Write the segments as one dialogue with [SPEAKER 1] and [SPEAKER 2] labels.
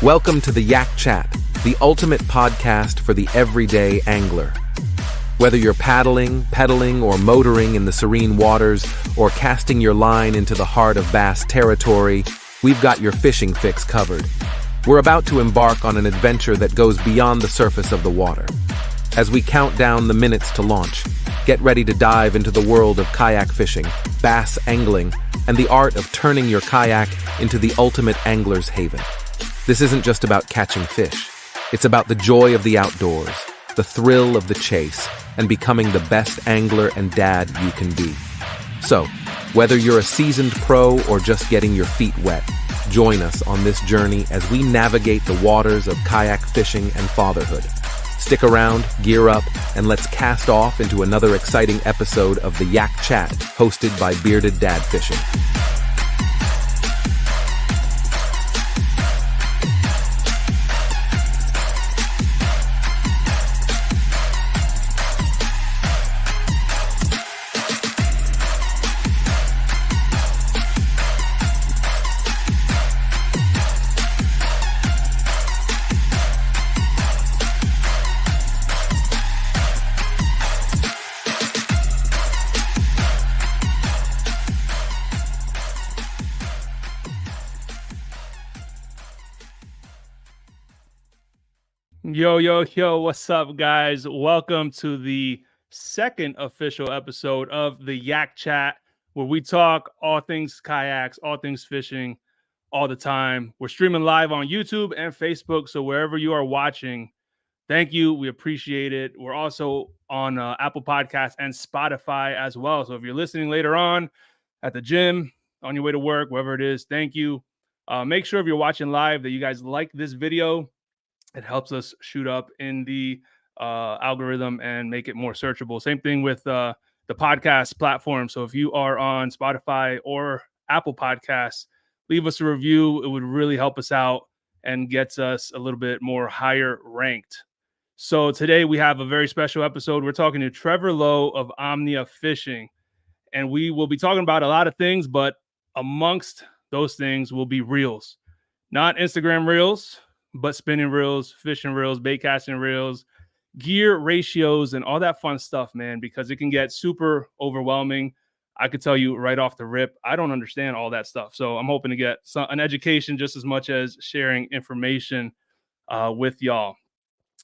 [SPEAKER 1] Welcome to the Yak Chat, the ultimate podcast for the everyday angler. Whether you're paddling, pedaling, or motoring in the serene waters, or casting your line into the heart of bass territory, we've got your fishing fix covered. We're about to embark on an adventure that goes beyond the surface of the water. As we count down the minutes to launch, get ready to dive into the world of kayak fishing, bass angling, and the art of turning your kayak into the ultimate angler's haven. This isn't just about catching fish. It's about the joy of the outdoors, the thrill of the chase, and becoming the best angler and dad you can be. So, whether you're a seasoned pro or just getting your feet wet, join us on this journey as we navigate the waters of kayak fishing and fatherhood. Stick around, gear up, and let's cast off into another exciting episode of the Yak Chat, hosted by Bearded Dad Fishing.
[SPEAKER 2] Yo, what's up, guys? Welcome to the second official episode of the Yak Chat, where we talk all things kayaks, all things fishing, all the time. We're streaming live on YouTube and Facebook, so wherever you are watching, thank you. We appreciate it. We're also on Apple Podcasts and Spotify as well. So if you're listening later on at the gym, on your way to work, wherever it is, thank you. Make sure if you're watching live that you guys like this video. It helps us shoot up in the algorithm and make it more searchable. Same thing with the podcast platform. So if you are on Spotify or Apple Podcasts, leave us a review. It would really help us out and gets us a little bit more higher ranked. So today we have a very special episode. We're talking to Trevor Lo of Omnia Fishing, and we will be talking about a lot of things, but amongst those things will be reels, not Instagram reels, but spinning reels, fishing reels, bait casting reels, gear ratios, and all that fun stuff, man, because it can get super overwhelming. I could tell you right off the rip, I don't understand all that stuff. So I'm hoping to get an education just as much as sharing information with y'all.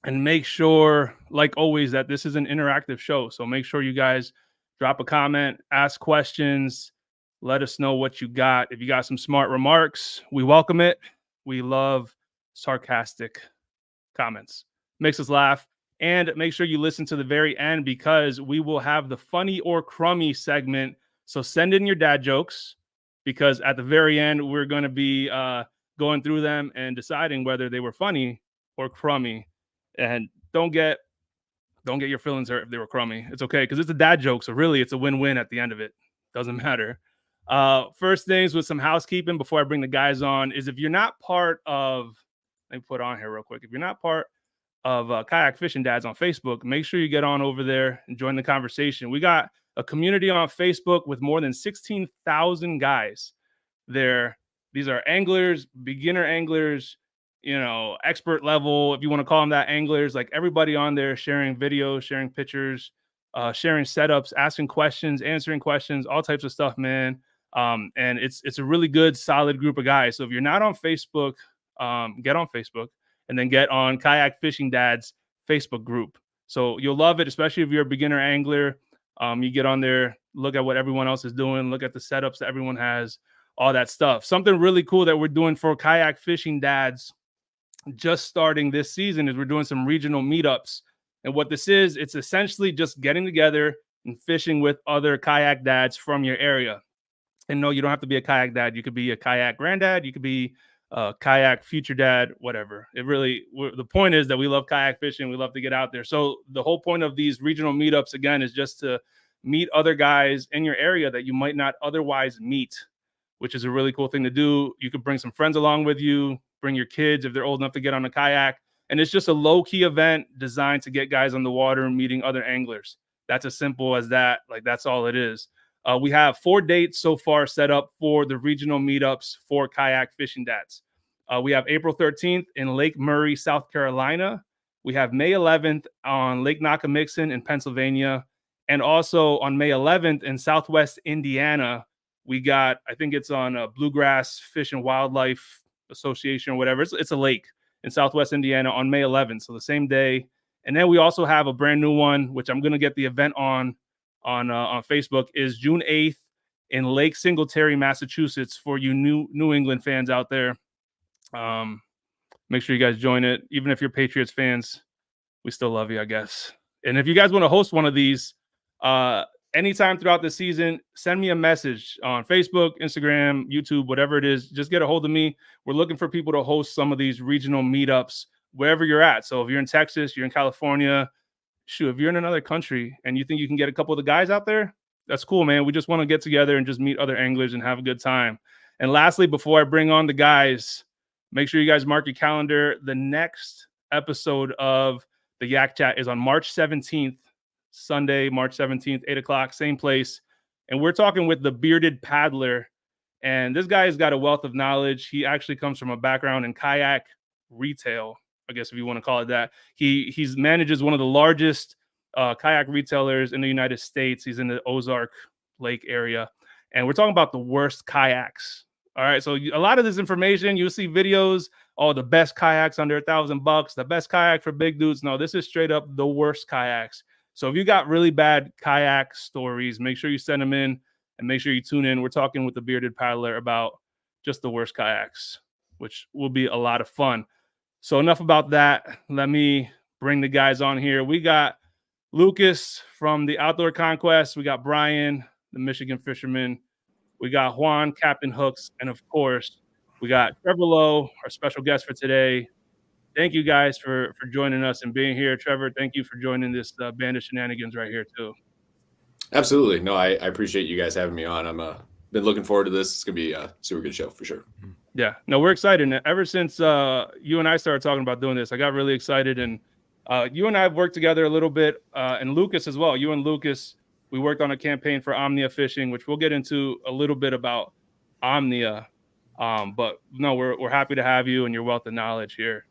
[SPEAKER 2] And make sure, like always, that this is an interactive show. So make sure you guys drop a comment, ask questions, let us know what you got. If you got some smart remarks, we welcome it. We love sarcastic comments. Makes us laugh. And make sure you listen to the very end, because we will have the funny or crummy segment. So send in your dad jokes, because at the very end, we're going to be going through them and deciding whether they were funny or crummy. And don't get your feelings hurt if they were crummy. It's okay, because it's a dad joke. So really, it's a win-win at the end of it. Doesn't matter. First things with some housekeeping before I bring the guys on is, if you're not part of, let me put on here real quick. If you're not part of Kayak Fishing Dads on Facebook, make sure you get on over there and join the conversation. We got a community on Facebook with more than 16,000 guys there. These are anglers, beginner anglers, expert level, if you want to call them that, anglers. Like, everybody on there sharing videos, sharing pictures, sharing setups, asking questions, answering questions, all types of stuff, man. And it's a really good, solid group of guys. So if you're not on Facebook, get on Facebook, and then get on Kayak Fishing Dad's Facebook group. So you'll love it, especially if you're a beginner angler. You get on there, look at what everyone else is doing, look at the setups that everyone has, all that stuff. Something really cool that we're doing for Kayak Fishing Dads just starting this season is we're doing some regional meetups. And what this is, it's essentially just getting together and fishing with other kayak dads from your area. And no, you don't have to be a kayak dad. You could be a kayak granddad. You could be a kayak future dad, whatever. The point is that we love kayak fishing. We love to get out there. So the whole point of these regional meetups, again, is just to meet other guys in your area that you might not otherwise meet, which is a really cool thing to do. You could bring some friends along with you, bring your kids if they're old enough to get on a kayak. And it's just a low-key event designed to get guys on the water and meeting other anglers. That's as simple as that. Like, that's all it is. We have 4 dates so far set up for the regional meetups for Kayak Fishing Dads. We have April 13th in Lake Murray, South Carolina. We have May 11th on Lake Nakamixon in Pennsylvania. And also on May 11th in Southwest Indiana, we got, I think it's on Bluegrass Fish and Wildlife Association or whatever. It's a lake in Southwest Indiana on May 11th. So the same day. And then we also have a brand new one, which I'm going to get the event on Facebook, is June 8th in Lake Singletary, Massachusetts, for you New England fans out there. Make sure you guys join it. Even if you're Patriots fans, we still love you, I guess. And if you guys want to host one of these anytime throughout the season, send me a message on Facebook, Instagram, YouTube, whatever it is. Just get a hold of me. We're looking for people to host some of these regional meetups wherever you're at. So if you're in Texas, you're in California, shoot, if you're in another country and you think you can get a couple of the guys out there, that's cool, man. We just want to get together and just meet other anglers and have a good time. And lastly, before I bring on the guys, make sure you guys mark your calendar. The next episode of the Yak Chat is on March 17th, Sunday, March 17th, 8 o'clock, same place. And we're talking with the Bearded Paddler. And this guy has got a wealth of knowledge. He actually comes from a background in kayak retail, I guess if you want to call it that. He manages one of the largest kayak retailers in the United States. He's in the Ozark Lake area. And we're talking about the worst kayaks. All right. So a lot of this information, you'll see videos, the best kayaks under $1,000, the best kayak for big dudes. No, this is straight up the worst kayaks. So if you got really bad kayak stories, make sure you send them in and make sure you tune in. We're talking with the Bearded Paddler about just the worst kayaks, which will be a lot of fun. So enough about that. Let me bring the guys on here. We got Lucas from the Outdoor Conquest. We got Brian, the Michigan fisherman. We got Juan, Captain Hooks. And of course, we got Trevor Lo, our special guest for today. Thank you guys for joining us and being here. Trevor, thank you for joining this band of shenanigans right here too.
[SPEAKER 3] Absolutely. No, I appreciate you guys having me on. I'm been looking forward to this. It's going to be a super good show for sure.
[SPEAKER 2] Yeah, no, we're excited. Ever since you and I started talking about doing this, I got really excited. And you and I have worked together a little bit, and Lucas as well. You and Lucas, we worked on a campaign for Omnia Fishing, which we'll get into a little bit about Omnia. But no, we're happy to have you and your wealth of knowledge here.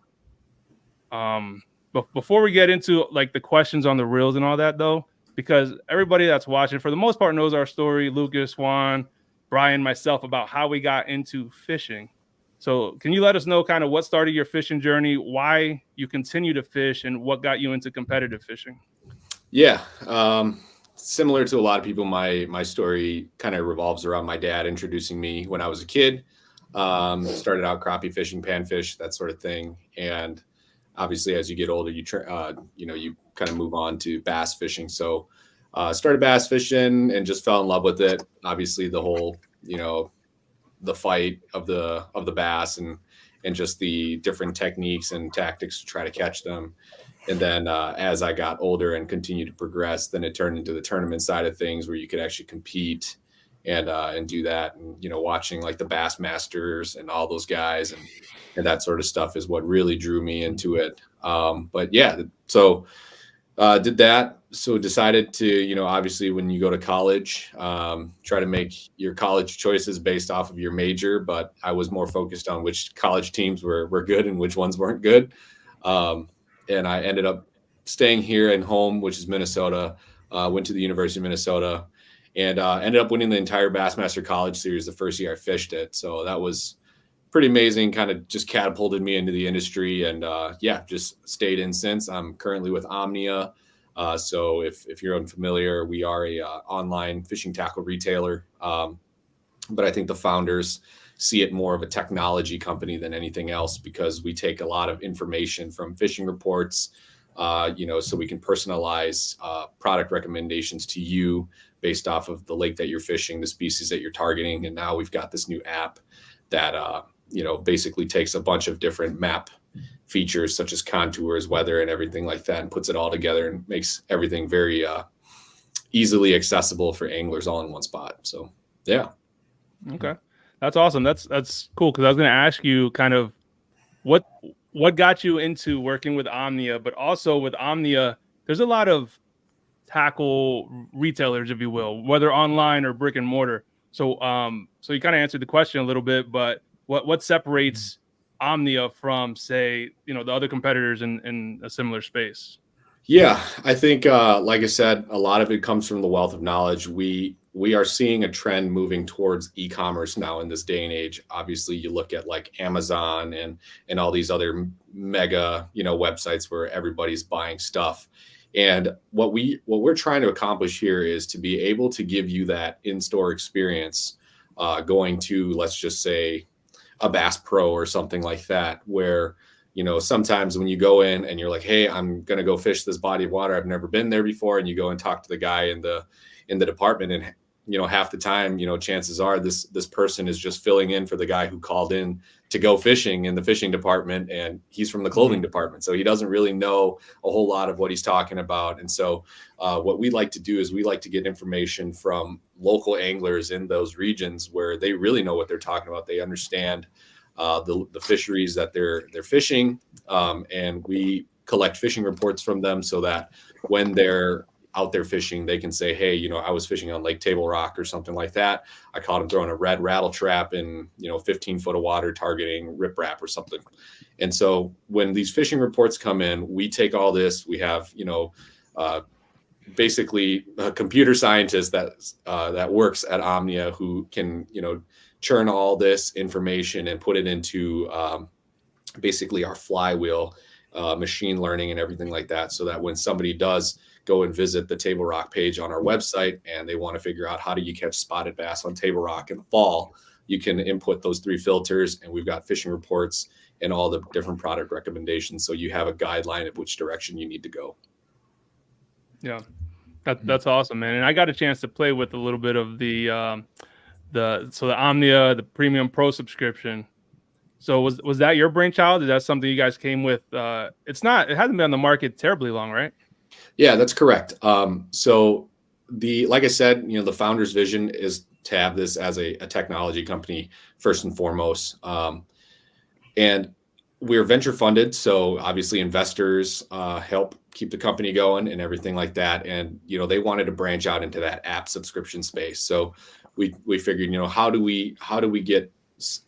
[SPEAKER 2] But before we get into like the questions on the reels and all that, though, because everybody that's watching for the most part knows our story, Lucas, Juan, Brian, myself, about how we got into fishing. So can you let us know kind of what started your fishing journey, why you continue to fish, and what got you into competitive fishing?
[SPEAKER 3] Yeah. Similar to a lot of people, my story kind of revolves around my dad introducing me when I was a kid. Started out crappie fishing, panfish, that sort of thing. And obviously as you get older, you kind of move on to bass fishing. So started bass fishing and just fell in love with it. Obviously the whole, the fight of the bass and just the different techniques and tactics to try to catch them. And then as I got older and continued to progress, then it turned into the tournament side of things where you could actually compete and do that. And, watching like the Bass Masters and all those guys and that sort of stuff is what really drew me into it. But yeah, so did that. So decided to, obviously when you go to college, try to make your college choices based off of your major, but I was more focused on which college teams were good and which ones weren't good. And I ended up staying here in home, which is Minnesota, went to the University of Minnesota and ended up winning the entire Bassmaster College Series the first year I fished it. So that was pretty amazing, kind of just catapulted me into the industry. And just stayed in since. I'm currently with Omnia. So if you're unfamiliar, we are a online fishing tackle retailer. But I think the founders see it more of a technology company than anything else because we take a lot of information from fishing reports, so we can personalize product recommendations to you based off of the lake that you're fishing, the species that you're targeting. And now we've got this new app that, basically takes a bunch of different map features such as contours, weather, and everything like that, and puts it all together and makes everything very easily accessible for anglers all in one spot. So, yeah.
[SPEAKER 2] Okay. That's awesome. That's cool. Cause I was going to ask you kind of what got you into working with Omnia, but also with Omnia, there's a lot of tackle retailers, if you will, whether online or brick and mortar. So, so you kind of answered the question a little bit, but what separates Omnia from, say, the other competitors in a similar space?
[SPEAKER 3] Yeah, I think, like I said, a lot of it comes from the wealth of knowledge. We are seeing a trend moving towards e-commerce now in this day and age. Obviously, you look at like Amazon and all these other mega, websites where everybody's buying stuff. And what we're trying to accomplish here is to be able to give you that in-store experience, going to, let's just say, a Bass Pro or something like that, where sometimes when you go in and you're like, hey, I'm going to go fish this body of water, I've never been there before, and you go and talk to the guy in the department, and half the time, chances are this person is just filling in for the guy who called in to go fishing in the fishing department, and he's from the clothing department, so he doesn't really know a whole lot of what he's talking about. And so what we like to do is we like to get information from local anglers in those regions where they really know what they're talking about. They understand the fisheries that they're fishing, and we collect fishing reports from them so that when they're out there fishing, they can say, hey, I was fishing on Lake Table Rock or something like that. I caught him throwing a red rattle trap in 15 foot of water targeting riprap or something. And so when these fishing reports come in, we take all this. We have basically a computer scientist that works at Omnia who can churn all this information and put it into basically our flywheel, machine learning and everything like that, so that when somebody does go and visit the Table Rock page on our website and they want to figure out how do you catch spotted bass on Table Rock in the fall, you can input those 3 filters, and we've got fishing reports and all the different product recommendations, so you have a guideline of which direction you need to go.
[SPEAKER 2] Yeah, that's awesome, man. And I got a chance to play with a little bit of the Omnia, the Premium Pro subscription. So was that your brainchild? Is that something you guys came with? It hasn't been on the market terribly long, right?
[SPEAKER 3] Yeah, that's correct. So like I said, the founder's vision is to have this as a technology company first and foremost. And we're venture funded. So obviously investors help keep the company going and everything like that. And, they wanted to branch out into that app subscription space. So we figured, how do we get,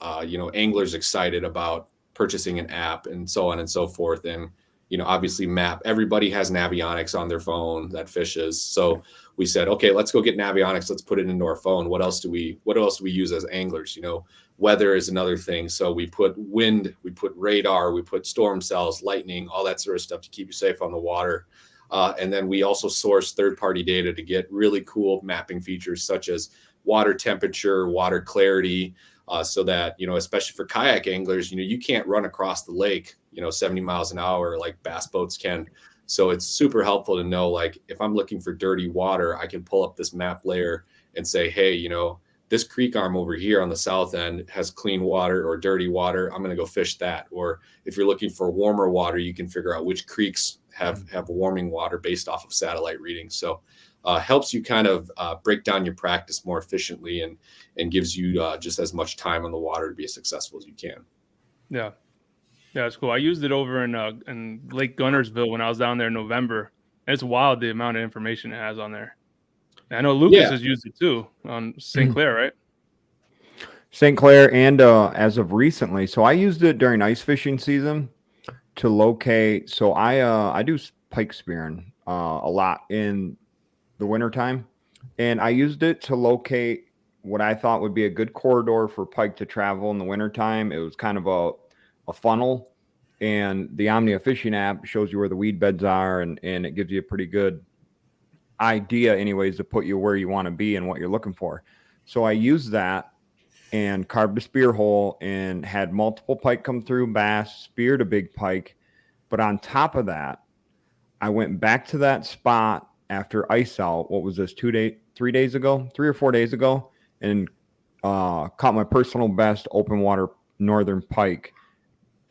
[SPEAKER 3] anglers excited about purchasing an app and so on and so forth. And, obviously everybody has Navionics on their phone that fishes. So we said, okay, let's go get Navionics. Let's put it into our phone. What else do we use as anglers? Weather is another thing. So we put wind, we put radar, we put storm cells, lightning, all that sort of stuff to keep you safe on the water. And then we also source third-party data to get really cool mapping features such as water temperature, water clarity, so that, especially for kayak anglers, you can't run across the lake, 70 miles an hour like bass boats can. So it's super helpful to know, like, if I'm looking for dirty water, I can pull up this map layer and say, hey, this creek arm over here on the south end has clean water or dirty water. I'm going to go fish that. Or if you're looking for warmer water, you can figure out which creeks have warming water based off of satellite readings. So helps you kind of break down your practice more efficiently and gives you just as much time on the water to be as successful as you can.
[SPEAKER 2] Yeah. Yeah, it's cool. I used it over in Lake Gunnersville when I was down there in November. And it's wild the amount of information it has on there. And I know Lucas has used it too on St. Clair, right?
[SPEAKER 4] St. Clair and as of recently. So I used it during ice fishing season to locate. So I do pike spearing a lot in the wintertime. And I used it to locate what I thought would be a good corridor for pike to travel in the wintertime. It was kind of a funnel, and the Omnia fishing app shows you where the weed beds are, and it gives you a pretty good idea anyways to put you where you want to be and what you're looking for. So I used that and carved a spear hole and had multiple pike come through, bass, speared a big pike. But on top of that, I went back to that spot after ice out. What was this, 3 or 4 days ago, and caught my personal best open water northern pike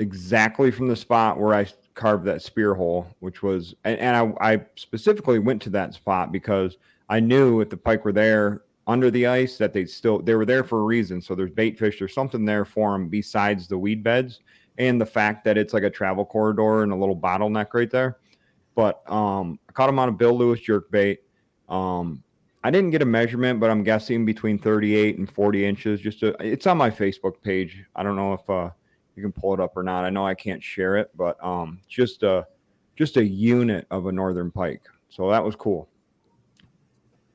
[SPEAKER 4] exactly from the spot where I carved that spear hole, which was, and I specifically went to that spot because I knew if the pike were there under the ice that they were there for a reason. So there's bait fish, there's something there for them besides the weed beds and the fact that it's like a travel corridor and a little bottleneck right there. But I caught them on a Bill Lewis jerkbait. I didn't get a measurement, but I'm guessing between 38 and 40 inches. It's on my Facebook page. I don't know if you can pull it up or not. I know I can't share it, but just a unit of a northern pike. So that was cool.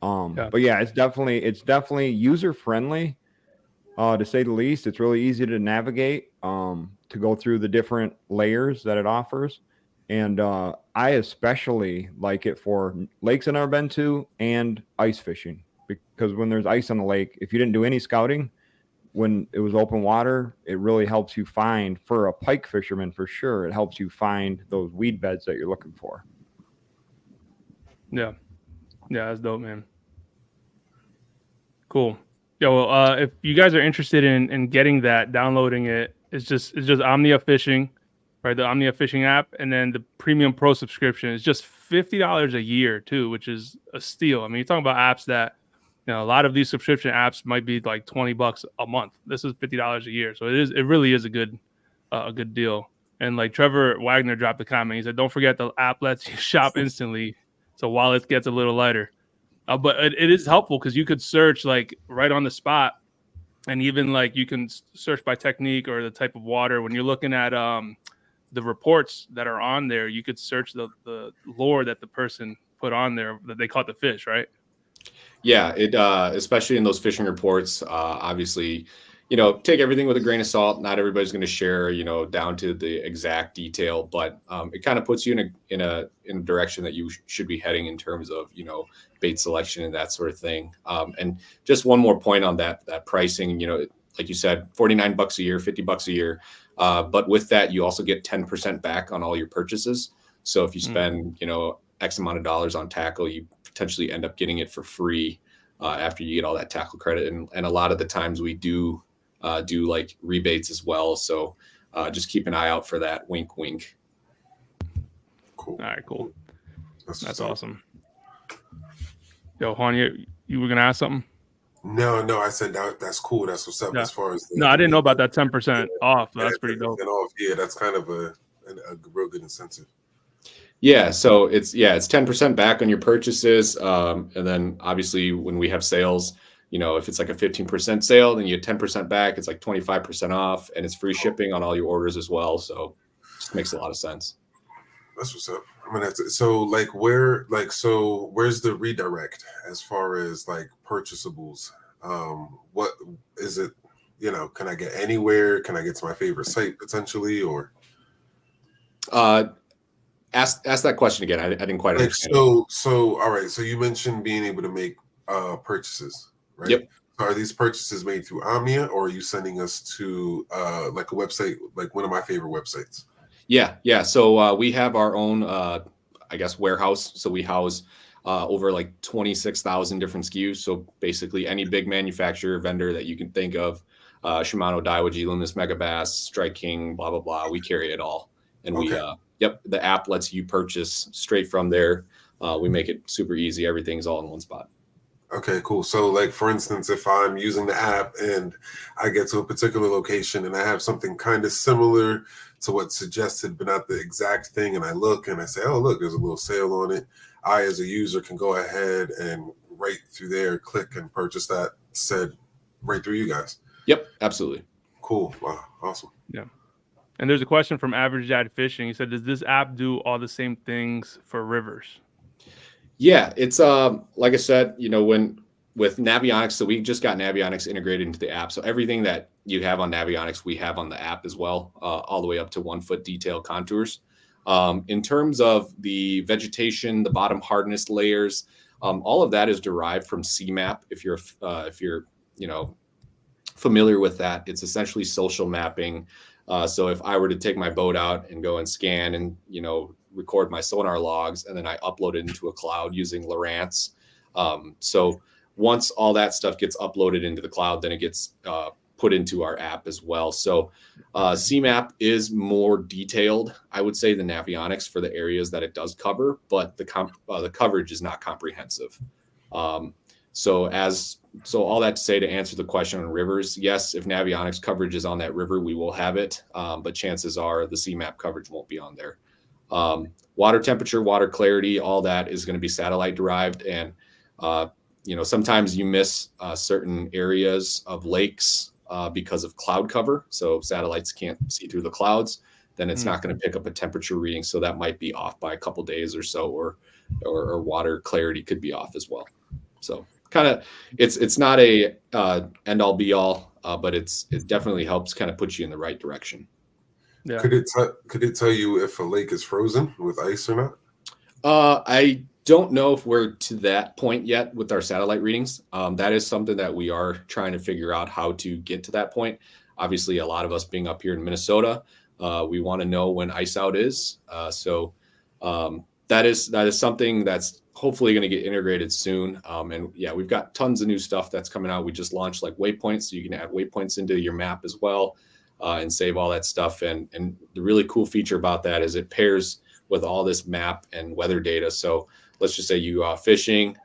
[SPEAKER 4] But yeah, it's definitely user friendly, to say the least. It's really easy to navigate, to go through the different layers that it offers. And I especially like it for lakes I've never been to and ice fishing, because when there's ice on the lake, if you didn't do any scouting, when it was open water, it really helps you find, for a pike fisherman for sure, it helps you find those weed beds that you're looking for.
[SPEAKER 2] Yeah, that's dope, man. Cool. Yeah, well, if you guys are interested in getting that, downloading it, it's just Omnia Fishing, right? The Omnia Fishing app, and then the Premium Pro subscription is just $50 a year too, which is a steal. I mean, you're talking about apps that, a lot of these subscription apps might be like $20 a month. This is $50 a year, so it really is a good deal. And like Trevor Wagner dropped a comment, he said, "Don't forget the app lets you shop instantly, so wallet gets a little lighter." But it is helpful because you could search like right on the spot, and even like you can search by technique or the type of water. When you're looking at the reports that are on there, you could search the lure that the person put on there that they caught the fish, right?
[SPEAKER 3] Yeah, it especially in those fishing reports, obviously, take everything with a grain of salt. Not everybody's going to share, down to the exact detail, but it kind of puts you in a direction that you should be heading in terms of, bait selection and that sort of thing. And just one more point on that pricing, like you said, $49 a year, $50 a year. But with that, you also get 10% back on all your purchases. So if you spend, X amount of dollars on tackle, you potentially end up getting it for free after you get all that tackle credit. And a lot of the times we do like rebates as well. So just keep an eye out for that. Wink, wink.
[SPEAKER 5] Cool.
[SPEAKER 2] All right, cool. That's
[SPEAKER 5] awesome.
[SPEAKER 2] Yo, Juan, you were gonna ask something?
[SPEAKER 5] No, I said that's cool. That's what's up.
[SPEAKER 2] Yeah.
[SPEAKER 5] As far as
[SPEAKER 2] I didn't know about that 10% off. That's pretty dope.
[SPEAKER 5] Off. Yeah, that's kind of a real good incentive.
[SPEAKER 3] Yeah, so it's 10% back on your purchases, and then obviously when we have sales, if it's like a 15% sale, then you get 10% back. It's like 25% off, and it's free shipping on all your orders as well. So it just makes a lot of sense.
[SPEAKER 5] That's what's up. Where's the redirect as far as like purchasables? What is it? Can I get anywhere? Can I get to my favorite site potentially, or?
[SPEAKER 3] Ask that question again. I didn't quite understand.
[SPEAKER 5] So all right. So you mentioned being able to make purchases, right?
[SPEAKER 3] Yep.
[SPEAKER 5] So are these purchases made through Omnia, or are you sending us to like a website, like one of my favorite websites? Yeah.
[SPEAKER 3] So we have our own, warehouse. So we house over like 26,000 different SKUs. So basically any big manufacturer, vendor that you can think of, Shimano, Daiwa, G-Loomis, Megabass, Strike King, blah, blah, blah. We carry it all. And the app lets you purchase straight from there. We make it super easy. Everything's all in one spot.
[SPEAKER 5] Okay, cool. So like, for instance, if I'm using the app and I get to a particular location and I have something kind of similar to what's suggested, but not the exact thing, and I look and I say, oh, look, there's a little sale on it. I, as a user, can go ahead and right through there, click and purchase that right through you guys.
[SPEAKER 3] Yep, absolutely.
[SPEAKER 5] Cool. Wow, awesome.
[SPEAKER 2] Yeah. And there's a question from Average Dad Fishing. He said, does this app do all the same things for rivers?
[SPEAKER 3] Yeah, it's like I said, with Navionics, so we just got Navionics integrated into the app. So everything that you have on Navionics, we have on the app as well, all the way up to 1 foot detail contours. In terms of the vegetation, the bottom hardness layers, all of that is derived from CMAP. If you're familiar with that, it's essentially social mapping. So if I were to take my boat out and go and scan and, record my sonar logs, and then I upload it into a cloud using Lowrance. So once all that stuff gets uploaded into the cloud, then it gets put into our app as well. So CMAP is more detailed, I would say, than Navionics for the areas that it does cover, but the coverage is not comprehensive. So all that to say, to answer the question on rivers, yes, if Navionics coverage is on that river, we will have it. But chances are the CMAP coverage won't be on there. Water temperature, water clarity, all that is going to be satellite derived. And, sometimes you miss certain areas of lakes because of cloud cover. So satellites can't see through the clouds, then it's not going to pick up a temperature reading. So that might be off by a couple days or so, or water clarity could be off as well. So kind of, it's not a end all be all, but it definitely helps kind of put you in the right direction.
[SPEAKER 5] Yeah. Could it tell you if a lake is frozen with ice or not?
[SPEAKER 3] I don't know if we're to that point yet with our satellite readings. That is something that we are trying to figure out how to get to that point. Obviously, a lot of us being up here in Minnesota, we want to know when ice out is. So that is something that's hopefully going to get integrated soon. And yeah, we've got tons of new stuff that's coming out. We just launched like waypoints, so you can add waypoints into your map as well, and save all that stuff. And the really cool feature about that is it pairs with all this map and weather data. So let's just say you are fishing.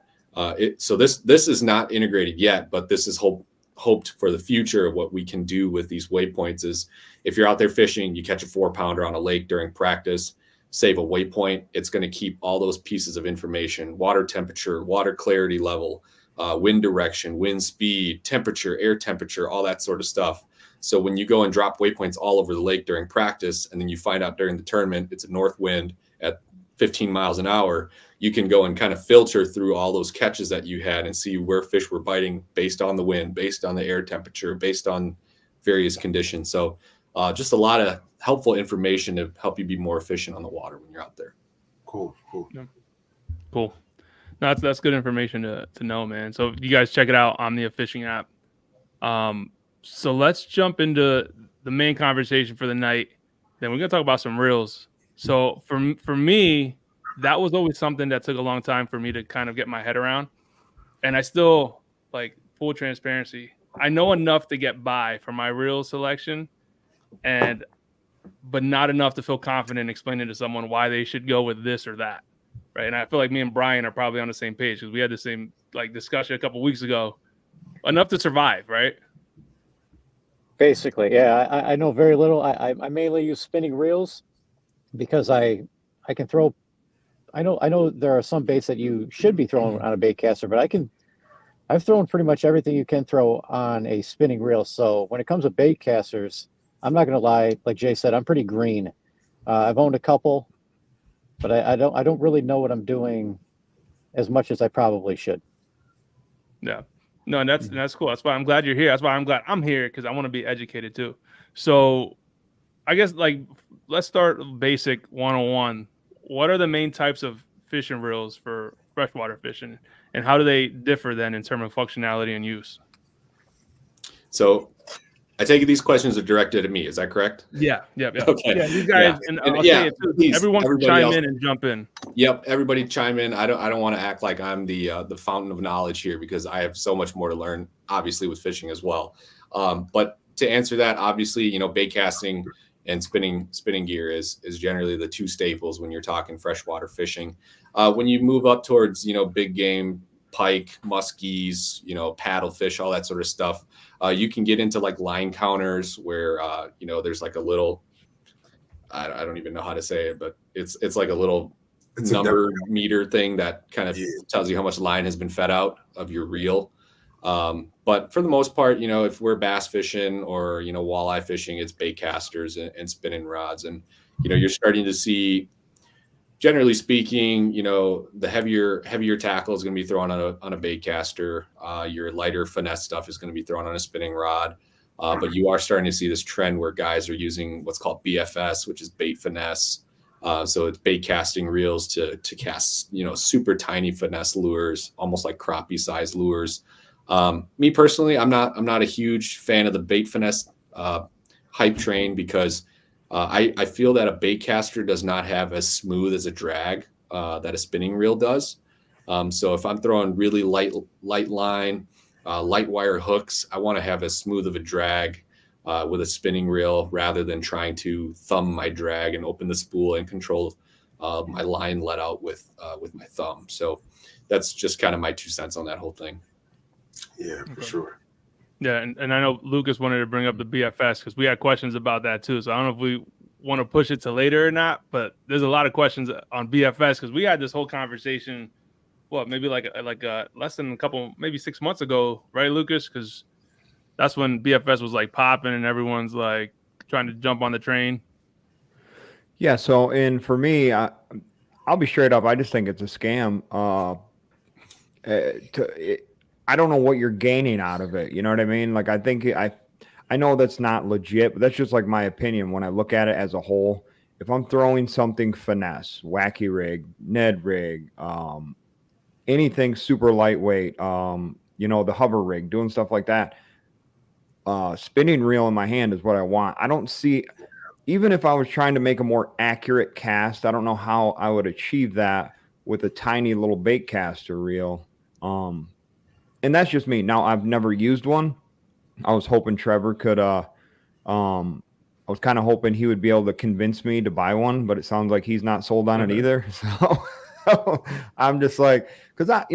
[SPEAKER 3] So this is not integrated yet, but this is hoped for the future. Of what we can do with these waypoints is if you're out there fishing, you catch a 4-pounder on a lake during practice, save a waypoint, it's going to keep all those pieces of information: water temperature, water clarity level, wind direction, wind speed, temperature, air temperature, all that sort of stuff. So when you go and drop waypoints all over the lake during practice, and then you find out during the tournament it's a north wind at 15 miles an hour, you can go and kind of filter through all those catches that you had and see where fish were biting based on the wind, based on the air temperature, based on various conditions. So just a lot of helpful information to help you be more efficient on the water when you're out there.
[SPEAKER 5] Cool.
[SPEAKER 2] Yeah. Cool. No, that's good information to know, man. So you guys check it out, Omnia fishing app. So let's jump into the main conversation for the night. Then we're going to talk about some reels. So for me, that was always something that took a long time for me to kind of get my head around. And I still, like, full transparency, I know enough to get by for my reel selection, but not enough to feel confident explaining to someone why they should go with this or that. Right. And I feel like me and Brian are probably on the same page because we had the same discussion a couple of weeks ago. Enough to survive, right?
[SPEAKER 6] Basically, yeah. I know very little. I mainly use spinning reels because I can throw. I know there are some baits that you should be throwing on a bait caster, but I've thrown pretty much everything you can throw on a spinning reel. So when it comes to bait casters, I'm not going to lie. Like Jay said, I'm pretty green. I've owned a couple, but I don't really know what I'm doing as much as I probably should.
[SPEAKER 2] Yeah. No, and that's cool. That's why I'm glad you're here. That's why I'm glad I'm here, because I want to be educated too. So I guess let's start basic 101. What are the main types of fishing reels for freshwater fishing, and how do they differ then in terms of functionality and use?
[SPEAKER 3] So I take it these questions are directed at me. Is that correct?
[SPEAKER 2] Yeah.
[SPEAKER 3] Okay.
[SPEAKER 2] Yeah, you guys, and I'll say it too.
[SPEAKER 3] Please,
[SPEAKER 2] everyone can chime in and jump in.
[SPEAKER 3] Yep, everybody chime in. I don't want to act like I'm the fountain of knowledge here, because I have so much more to learn, obviously, with fishing as well. But to answer that, obviously, bait casting and spinning gear is generally the two staples when you're talking freshwater fishing. When you move up towards big game, pike, muskies, paddlefish, all that sort of stuff, you can get into like line counters where there's like a little, I don't even know how to say it, but it's like a little number meter thing that kind of tells you how much line has been fed out of your reel. But for the most part, if we're bass fishing or walleye fishing, it's bait casters and spinning rods, and you're starting to see, generally speaking, the heavier tackle is going to be thrown on a bait caster. Your lighter finesse stuff is going to be thrown on a spinning rod. But you are starting to see this trend where guys are using what's called BFS, which is bait finesse. So it's bait casting reels to cast, super tiny finesse lures, almost like crappie size lures. Me personally, I'm not a huge fan of the bait finesse hype train, because I feel that a bait caster does not have as smooth as a drag that a spinning reel does. So if I'm throwing really light line, light wire hooks, I want to have as smooth of a drag with a spinning reel, rather than trying to thumb my drag and open the spool and control my line let out with my thumb. So that's just kind of my 2 cents on that whole thing.
[SPEAKER 5] Yeah, for sure.
[SPEAKER 2] Yeah, and I know Lucas wanted to bring up the BFS because we had questions about that too. So I don't know if we want to push it to later or not, but there's a lot of questions on BFS because we had this whole conversation, maybe like less than a couple, maybe 6 months ago, right, Lucas? Because that's when BFS was like popping and everyone's like trying to jump on the train.
[SPEAKER 4] Yeah. So, and for me, I'll be straight up. I just think it's a scam. I don't know what you're gaining out of it. You know what I mean? Like, I know that's not legit, but that's just like my opinion when I look at it as a whole. If I'm throwing something finesse, wacky rig, Ned rig, anything super lightweight, the hover rig, doing stuff like that, spinning reel in my hand is what I want. I don't see, even if I was trying to make a more accurate cast, I don't know how I would achieve that with a tiny little bait caster reel. And that's just me. Now, I've never used one. I was hoping Trevor could, I was kind of hoping he would be able to convince me to buy one, but it sounds like he's not sold on it either. So I'm just like, because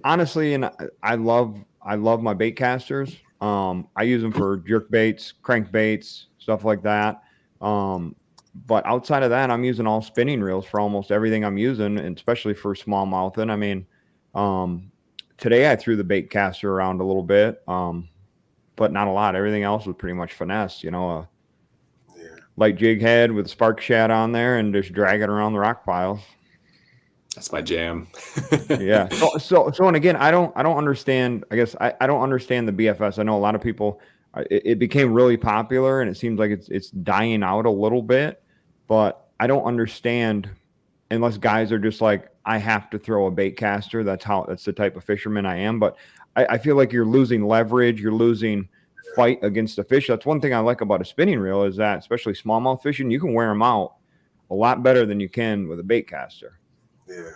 [SPEAKER 4] honestly, and I love my bait casters. I use them for jerk baits, crank baits, stuff like that. But outside of that, I'm using all spinning reels for almost everything I'm using, and especially for smallmouthing. I mean, today I threw the bait caster around a little bit, but not a lot. Everything else was pretty much finesse, light jig head with spark shad on there and just drag it around the rock piles.
[SPEAKER 3] That's my jam.
[SPEAKER 4] Yeah. So, and again, I don't understand. I guess I don't understand the BFS. I know a lot of people. It became really popular, and it seems like it's dying out a little bit. But I don't understand unless guys are just like, I have to throw a bait caster. That's the type of fisherman I am. But I feel like you're losing leverage. You're losing fight against the fish. That's one thing I like about a spinning reel is that, especially smallmouth fishing, you can wear them out a lot better than you can with a bait caster.
[SPEAKER 5] Yeah.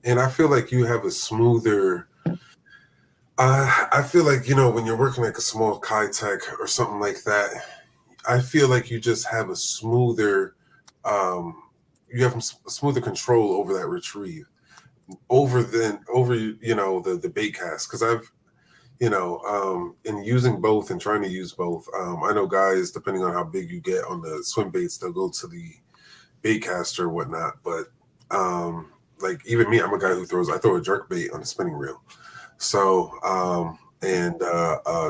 [SPEAKER 5] And I feel like you have a smoother, I feel like, when you're working like a small Kitech or something like that, I feel like you just have a smoother, smoother control over that retrieve over the bait cast. Cause I've, in using both and trying to use both, I know guys, depending on how big you get on the swim baits, they'll go to the bait caster or whatnot. But, like even me, I'm a guy who I throw a jerk bait on a spinning reel. So,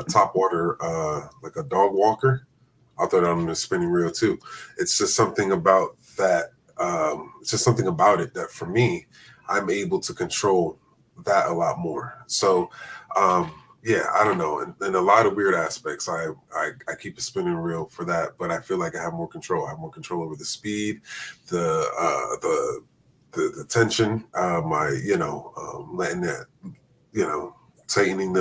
[SPEAKER 5] top water, like a dog walker, I'll throw that on the spinning reel too. It's just something about that. It's just something about it that for me, I'm able to control that a lot more. So, yeah, I don't know. In a lot of weird aspects, I keep a spinning reel for that, but I feel like I have more control. I have more control over the speed, the tension, letting that, tightening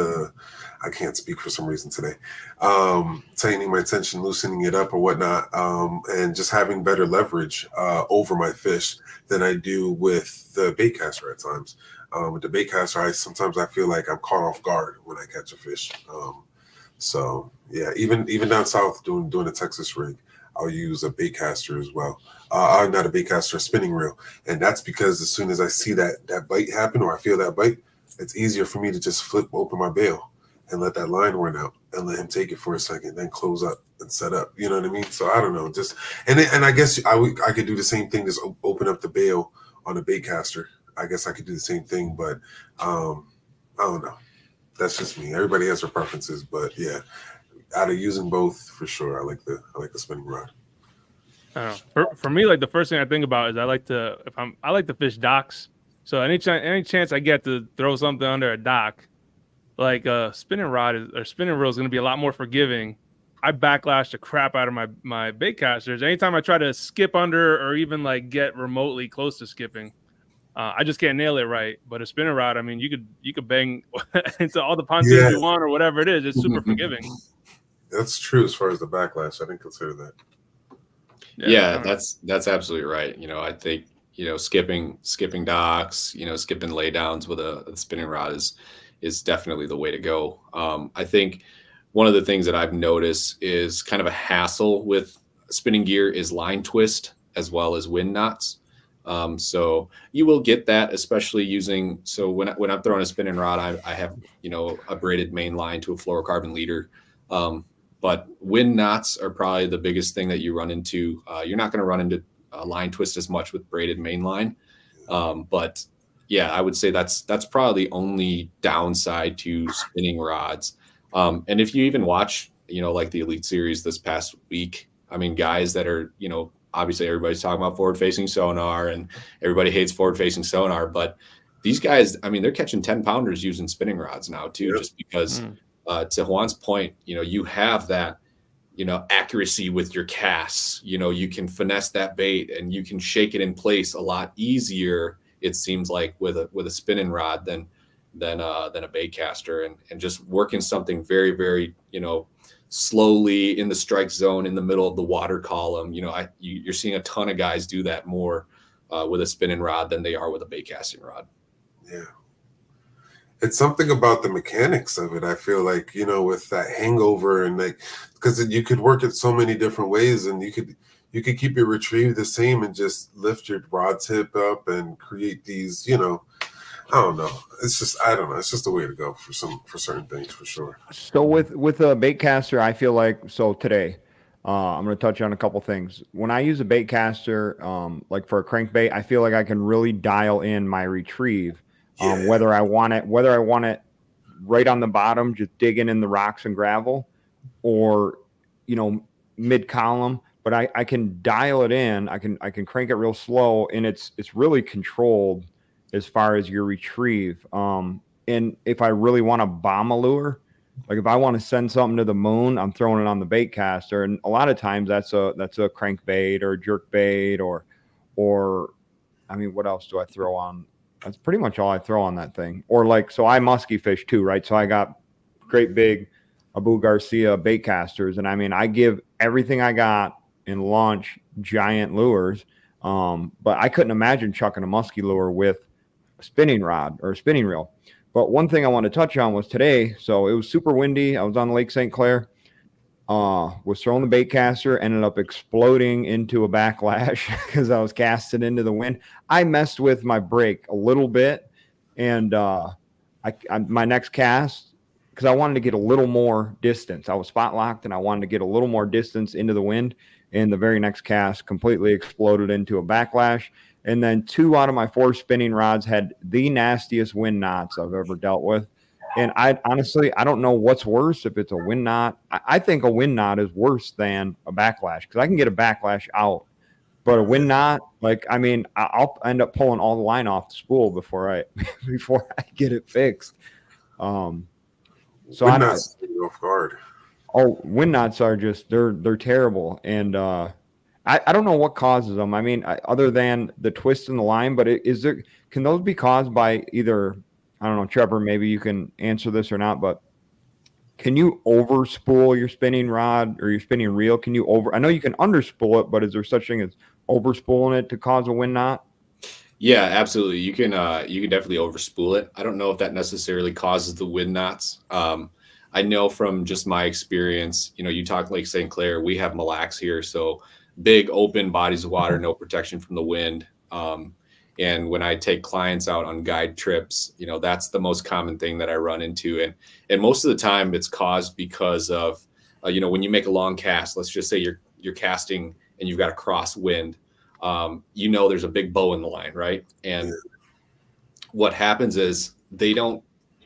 [SPEAKER 5] I can't speak for some reason today, tightening my tension, loosening it up or whatnot, and just having better leverage over my fish than I do with the bait caster at times. With the bait caster, sometimes I feel like I'm caught off guard when I catch a fish. So yeah, even down south doing a Texas rig, I'll use a bait caster as well. Not a bait caster, a spinning reel. And that's because as soon as I see that bite happen or I feel that bite, it's easier for me to just flip open my bail and let that line run out and let him take it for a second, then close up and set up. You know what I mean? So I don't know. And I guess I could do the same thing, just open up the bail on a bait caster. I guess I could do the same thing, but I don't know. That's just me. Everybody has their preferences, but yeah, out of using both, for sure, I like the spinning rod.
[SPEAKER 2] For me, like the first thing I think about is I like to fish docks. So any chance I get to throw something under a dock, like a spinning rod or spinning reel is going to be a lot more forgiving. I backlash the crap out of my bait casters. Anytime I try to skip under or even like get remotely close to skipping, I just can't nail it right. But a spinning rod, I mean, you could bang into all the pontoons you want or whatever it is. It's super forgiving.
[SPEAKER 5] That's true as far as the backlash. I didn't consider that.
[SPEAKER 3] Yeah, that's absolutely right. I think skipping docks, skipping laydowns with a spinning rod is definitely the way to go. I think one of the things that I've noticed is kind of a hassle with spinning gear is line twist as well as wind knots. So you will get that, especially using. So when I'm throwing a spinning rod, I have a braided main line to a fluorocarbon leader. But wind knots are probably the biggest thing that you run into. You're not going to run into a line twist as much with braided main line. But yeah, I would say that's probably the only downside to spinning rods. And if you even watch, like the Elite Series this past week, I mean, guys that are, obviously everybody's talking about forward-facing sonar and everybody hates forward-facing sonar, but these guys, I mean, they're catching 10-pounders using spinning rods now too, just because to Juan's point, you have that, accuracy with your casts. You can finesse that bait and you can shake it in place a lot easier, it seems like, with a spinning rod than a bait caster, and just working something very, very, slowly in the strike zone in the middle of the water column. You're seeing a ton of guys do that more with a spinning rod than they are with a bait casting rod.
[SPEAKER 5] Yeah. It's something about the mechanics of it. I feel like, with that hangover and because you could work it so many different ways, and you could keep your retrieve the same and just lift your rod tip up and create these, I don't know. I don't know. It's just a way to go for certain things, for sure.
[SPEAKER 4] So with a bait caster, I feel like, today, I'm going to touch on a couple things. When I use a bait caster, like for a crankbait, I feel like I can really dial in my retrieve. Whether I want it right on the bottom, just digging in the rocks and gravel, or mid column. But I can dial it in. I can crank it real slow, and it's really controlled as far as your retrieve. And if I really want to bomb a lure, like if I want to send something to the moon, I'm throwing it on the bait caster, and a lot of times that's a crankbait or a jerk bait or I mean, what else do I throw on? That's pretty much all I throw on that thing. Or so I musky fish too, right? So I got great big Abu Garcia bait casters, and I mean, I give everything I got and launch giant lures. But I couldn't imagine chucking a musky lure with a spinning rod or a spinning reel. But one thing I want to touch on was today. So it was super windy. I was on Lake St. Clair. Was throwing the bait caster, ended up exploding into a backlash because I was casting into the wind. I messed with my brake a little bit, and my next cast, because I wanted to get a little more distance. I was spot locked, and I wanted to get a little more distance into the wind. And the very next cast completely exploded into a backlash. And then 2 out of my 4 spinning rods had the nastiest wind knots I've ever dealt with. And I don't know what's worse, if it's a wind knot. I think a wind knot is worse than a backlash, because I can get a backlash out. But a wind knot, I'll end up pulling all the line off the spool before I get it fixed.
[SPEAKER 5] So wind knots take you off guard.
[SPEAKER 4] Oh, wind knots are just they're terrible, and I don't know what causes them. I mean, other than the twist in the line, but can those be caused by either? I don't know, Trevor, maybe you can answer this or not, but can you over spool your spinning rod or your spinning reel? I know you can under spool it, but is there such thing as over spooling it to cause a wind knot?
[SPEAKER 3] Yeah, absolutely. You can definitely over spool it. I don't know if that necessarily causes the wind knots. I know from just my experience, you talk Lake St. Clair, we have Mille Lacs here. So big open bodies of water, no protection from the wind. And when I take clients out on guide trips, that's the most common thing that I run into. And most of the time it's caused because of, when you make a long cast, let's just say you're casting and you've got a cross wind, there's a big bow in the line, right? And what happens is they don't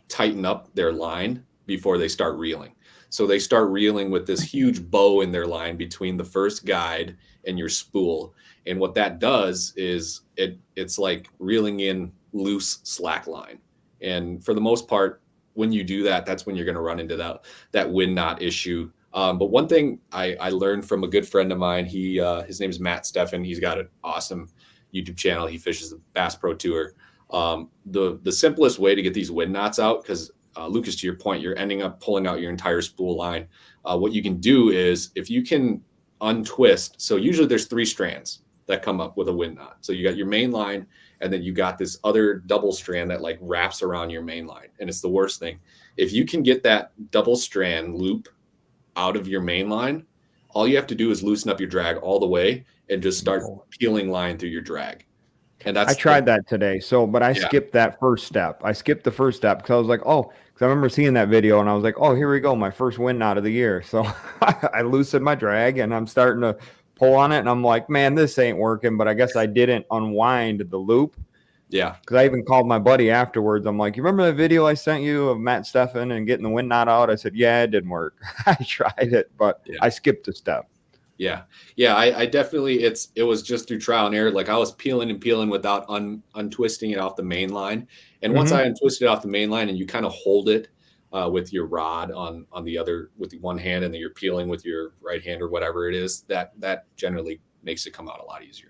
[SPEAKER 3] tighten up their line before they start reeling. So they start reeling with this huge bow in their line between the first guide and your spool. And what that does is it's like reeling in loose slack line. And for the most part, when you do that, that's when you're going to run into that wind knot issue. But one thing I learned from a good friend of mine, his name is Matt Steffen. He's got an awesome YouTube channel. He fishes the Bass Pro Tour. The simplest way to get these wind knots out, because Lucas, to your point, you're ending up pulling out your entire spool line. What you can do is, if you can untwist, so usually there's 3 strands that come up with a wind knot. So you got your main line, and then you got this other double strand that wraps around your main line. And it's the worst thing. If you can get that double strand loop out of your main line, all you have to do is loosen up your drag all the way and just start peeling line through your drag. And I
[SPEAKER 4] tried that today. But I skipped that first step. I skipped the first step because I was like, because I remember seeing that video and I was like, here we go, my first wind knot of the year. So I loosened my drag and I'm starting to pull on it, and I'm like, man, this ain't working. But I guess I didn't unwind the loop.
[SPEAKER 3] Yeah.
[SPEAKER 4] Because I even called my buddy afterwards. I'm like, you remember the video I sent you of Matt Steffen and getting the wind knot out? I said, yeah, it didn't work. I tried it, but I skipped a step.
[SPEAKER 3] Yeah. I definitely, it was just through trial and error. Like I was peeling and peeling without untwisting it off the main line. And once I untwisted it off the main line and you kind of hold it with your rod on the other, with the one hand, and then you're peeling with your right hand or whatever it is, that generally makes it come out a lot easier.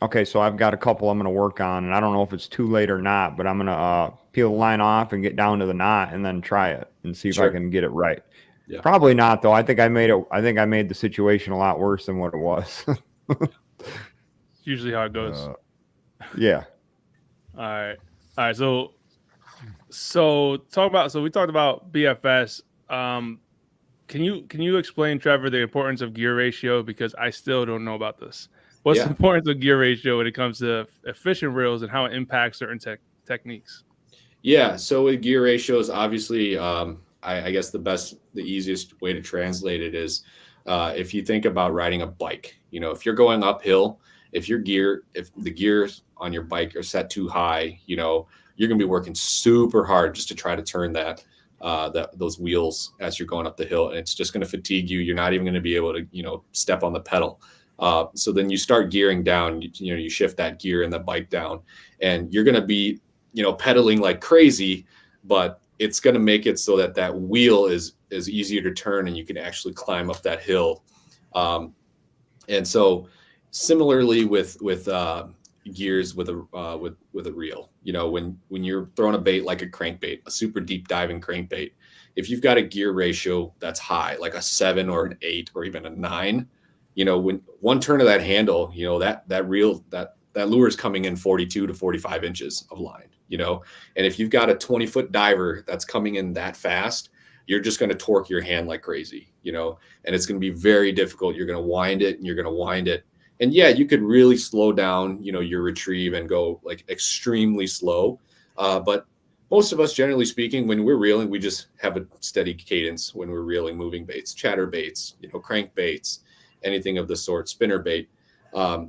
[SPEAKER 4] Okay. So I've got a couple I'm going to work on, and I don't know if it's too late or not, but I'm going to peel the line off and get down to the knot and then try it and see if I can get it right. Yeah. Probably not, though. I think I made the situation a lot worse than what it was.
[SPEAKER 2] It's usually how it goes.
[SPEAKER 4] Yeah.
[SPEAKER 2] All right. So we talked about BFS. Can you explain, Trevor, the importance of gear ratio? Because I still don't know about this. What's the importance of gear ratio when it comes to fishing reels and how it impacts certain techniques? Yeah.
[SPEAKER 3] So with gear ratios, obviously, I guess the easiest way to translate it is if you think about riding a bike, if you're going uphill, if the gears on your bike are set too high, you're going to be working super hard just to try to turn those wheels as you're going up the hill. And it's just going to fatigue you. You're not even going to be able to, step on the pedal. So then you start gearing down, you shift that gear and the bike down, and you're going to be, pedaling like crazy, but it's going to make it so that wheel is easier to turn and you can actually climb up that hill. And so similarly with gears with a reel, when you're throwing a bait like a crankbait, a super deep diving crankbait, if you've got a gear ratio that's high, like a 7 or an 8 or even a 9, when one turn of that handle, that reel, that lure is coming in 42 to 45 inches of line, and if you've got a 20-foot diver that's coming in that fast, you're just going to torque your hand like crazy, and it's going to be very difficult. You're going to wind it and you're going to wind it. And yeah, you could really slow down, your retrieve and go like extremely slow. But most of us, generally speaking, when we're reeling, we just have a steady cadence when we're reeling moving baits, chatter baits, crank baits, anything of the sort, spinner bait.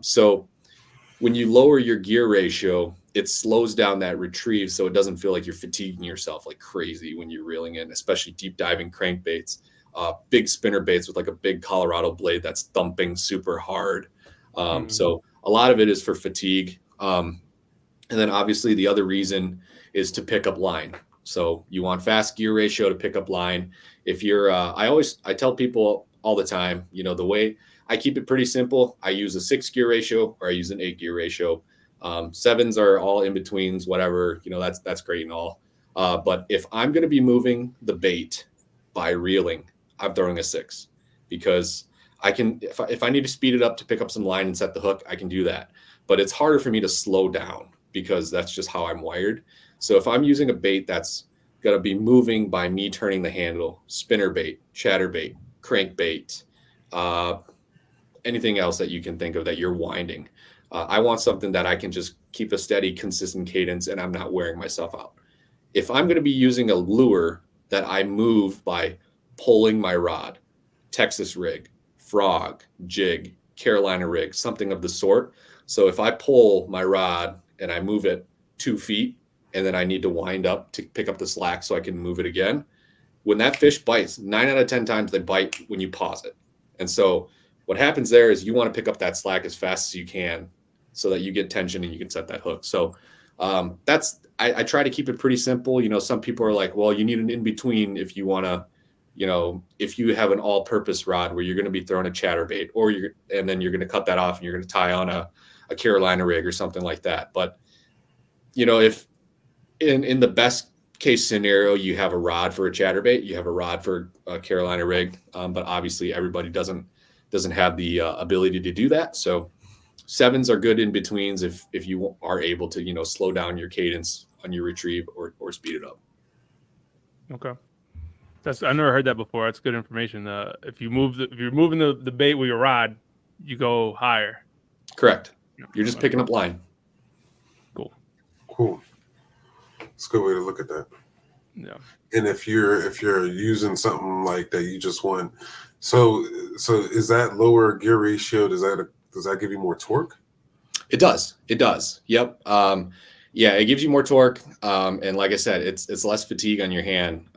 [SPEAKER 3] So when you lower your gear ratio, it slows down that retrieve, so it doesn't feel like you're fatiguing yourself like crazy when you're reeling in, especially deep diving crankbaits, big spinner baits with like a big Colorado blade that's thumping super hard. So a lot of it is for fatigue. And then obviously the other reason is to pick up line. So you want fast gear ratio to pick up line. If you're, I tell people all the time, the way I keep it pretty simple. I use a 6 gear ratio or I use an 8 gear ratio. 7s are all in betweens, whatever, that's great and all. But if I'm going to be moving the bait by reeling, I'm throwing a 6 because I can, if I need to speed it up to pick up some line and set the hook, I can do that. But it's harder for me to slow down because that's just how I'm wired. So if I'm using a bait that's going to be moving by me turning the handle, spinner bait, chatter bait, crank bait, anything else that you can think of that you're winding, I want something that I can just keep a steady, consistent cadence and I'm not wearing myself out. If I'm going to be using a lure that I move by pulling my rod, Texas rig, frog, jig, Carolina rig, something of the sort. So if I pull my rod and I move it 2 feet and then I need to wind up to pick up the slack so I can move it again, when that fish bites, 9 out of 10 times they bite when you pause it. And so what happens there is you want to pick up that slack as fast as you can so that you get tension and you can set that hook. So I try to keep it pretty simple. Some people are like, well, you need an in-between if you want to, if you have an all-purpose rod where you're going to be throwing a chatterbait and then you're going to cut that off and you're going to tie on a Carolina rig or something like that. But, if in the best case scenario, you have a rod for a chatterbait, you have a rod for a Carolina rig. But obviously everybody doesn't have the ability to do that. So 7s are good in betweens if you are able to, slow down your cadence on your retrieve or speed it up.
[SPEAKER 2] Okay. I never heard that before. That's good information. If you're moving the bait with your rod, you go higher.
[SPEAKER 3] Correct. You're just picking up line.
[SPEAKER 5] Cool. It's a good way to look at that.
[SPEAKER 2] Yeah.
[SPEAKER 5] And if you're using something like that, you just want. So is that lower gear ratio? Does that give you more torque?
[SPEAKER 3] It does. It does. Yep. Yeah, it gives you more torque. And like I said, it's less fatigue on your hand.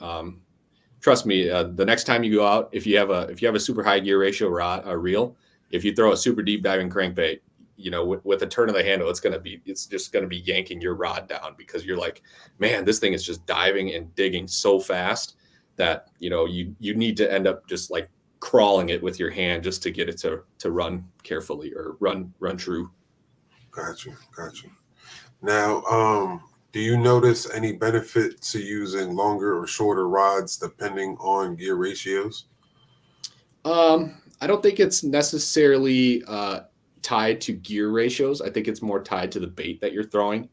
[SPEAKER 3] Trust me, the next time you go out, if you have a super high gear ratio rod reel, if you throw a super deep diving crankbait, with a turn of the handle, it's just gonna be yanking your rod down, because you're like, man, this thing is just diving and digging so fast that you need to end up just like crawling it with your hand just to get it to run carefully or run true.
[SPEAKER 5] Gotcha. Now, do you notice any benefit to using longer or shorter rods depending on gear ratios?
[SPEAKER 3] I don't think it's necessarily tied to gear ratios. I think it's more tied to the bait that you're throwing.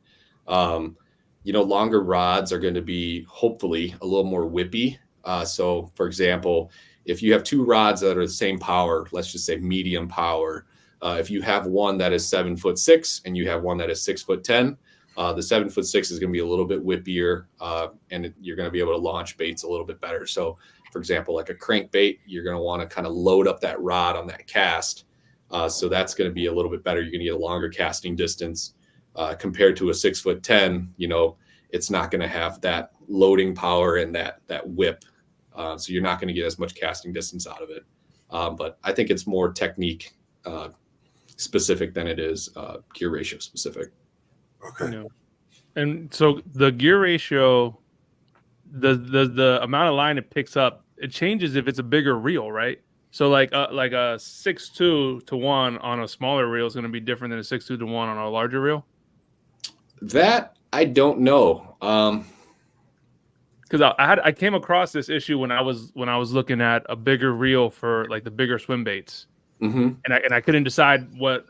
[SPEAKER 3] Longer rods are going to be hopefully a little more whippy. So, for example, if you have two rods that are the same power, let's just say medium power, if you have one that is 7'6" and you have one that is 6'10", the 7'6" is going to be a little bit whippier, and you're going to be able to launch baits a little bit better. So, for example, like a crankbait, you're going to want to kind of load up that rod on that cast. So that's going to be a little bit better. You're going to get a longer casting distance compared to a 6'10". It's not going to have that loading power and that whip. So you're not going to get as much casting distance out of it. But I think it's more technique specific than it is gear ratio specific.
[SPEAKER 5] Okay.
[SPEAKER 2] And so the gear ratio, the amount of line it picks up, it changes if it's a bigger reel, right? So like a 6.2 to 1 on a smaller reel is going to be different than a 6.2 to 1 on a larger reel.
[SPEAKER 3] That I don't know.
[SPEAKER 2] Because I came across this issue when I was looking at a bigger reel for like the bigger swim baits, and I couldn't decide what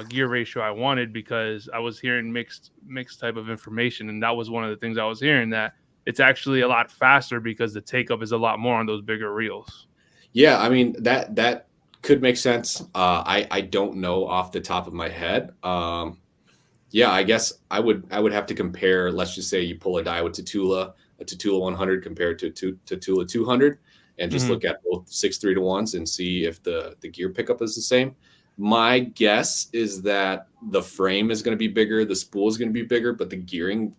[SPEAKER 2] gear ratio I wanted, because I was hearing mixed type of information, and that was one of the things I was hearing, that it's actually a lot faster because the take up is a lot more on those bigger reels.
[SPEAKER 3] Yeah, I mean that could make sense. I don't know off the top of my head. Yeah, I guess I would have to compare. Let's just say you pull a Daiwa Tatula, a Tatula 100 compared to Tatula 200, and just look at both 6.3 to 1s and see if the gear pickup is the same. My guess is that the frame is going to be bigger, the spool is going to be bigger, but the gearing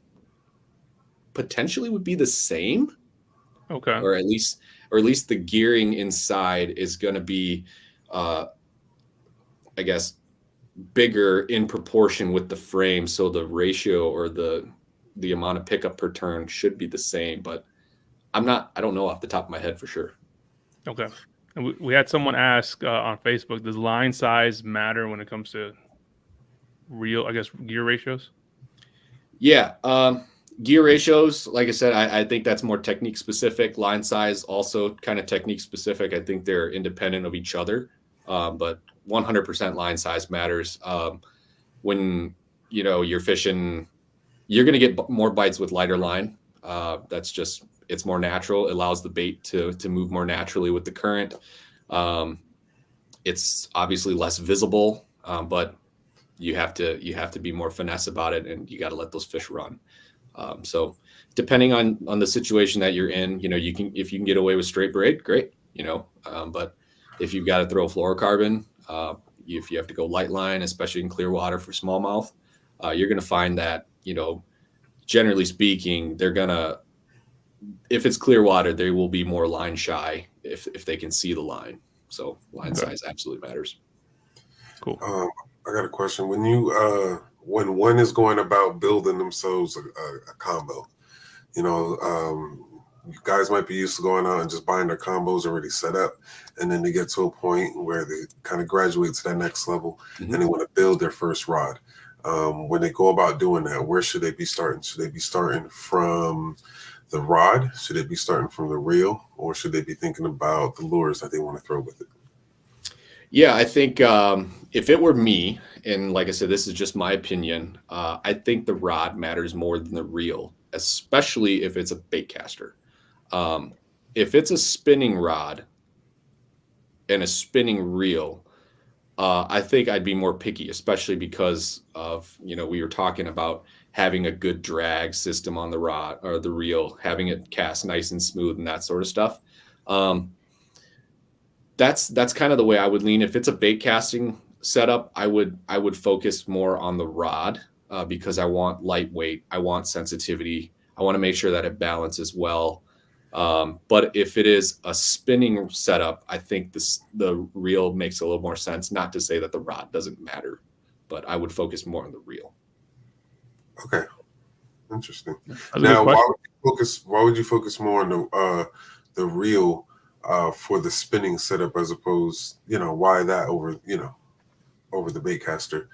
[SPEAKER 3] potentially would be the same.
[SPEAKER 2] Okay.
[SPEAKER 3] Or at least the gearing inside is going to be, I guess, bigger in proportion with the frame. So the ratio or the amount of pickup per turn should be the same, but I don't know off the top of my head for sure.
[SPEAKER 2] Okay. And we had someone ask on Facebook, does line size matter when it comes to gear ratios?
[SPEAKER 3] Yeah. Gear ratios, like I said, I think that's more technique specific. Line size also kind of technique specific. I think they're independent of each other, but 100% line size matters. When you're fishing, you're going to get more bites with lighter line. It's more natural. It allows the bait to move more naturally with the current. It's obviously less visible, but you have to be more finesse about it, and you got to let those fish run. So depending on the situation that you're in, if you can get away with straight braid, great, but if you've got to throw fluorocarbon, if you have to go light line, especially in clear water for smallmouth, you're going to find that, generally speaking, if it's clear water, they will be more line shy if they can see the line. So line size absolutely matters.
[SPEAKER 2] Cool.
[SPEAKER 5] I got a question. When one is going about building themselves a combo, you guys might be used to going out and just buying their combos already set up, and then they get to a point where they kind of graduate to that next level, and they want to build their first rod. When they go about doing that, where should they be starting? Should they be starting from the rod? Should they be starting from the reel? Or should they be thinking about the lures that they want to throw with it?
[SPEAKER 3] Yeah, I think if it were me, and like I said, this is just my opinion, I think the rod matters more than the reel, especially if it's a bait caster. If it's a spinning rod and a spinning reel, I think I'd be more picky, especially because of, we were talking about having a good drag system on the rod or the reel, having it cast nice and smooth and that sort of stuff. That's kind of the way I would lean. If it's a bait casting setup, I would focus more on the rod because I want lightweight, I want sensitivity, I want to make sure that it balances well. But if it is a spinning setup, I think the reel makes a little more sense. Not to say that the rod doesn't matter, but I would focus more on the reel.
[SPEAKER 5] Okay, interesting.
[SPEAKER 2] That's a
[SPEAKER 5] Now,
[SPEAKER 2] good question.
[SPEAKER 5] why would you focus more on the reel for the spinning setup as opposed, why that over the baitcaster?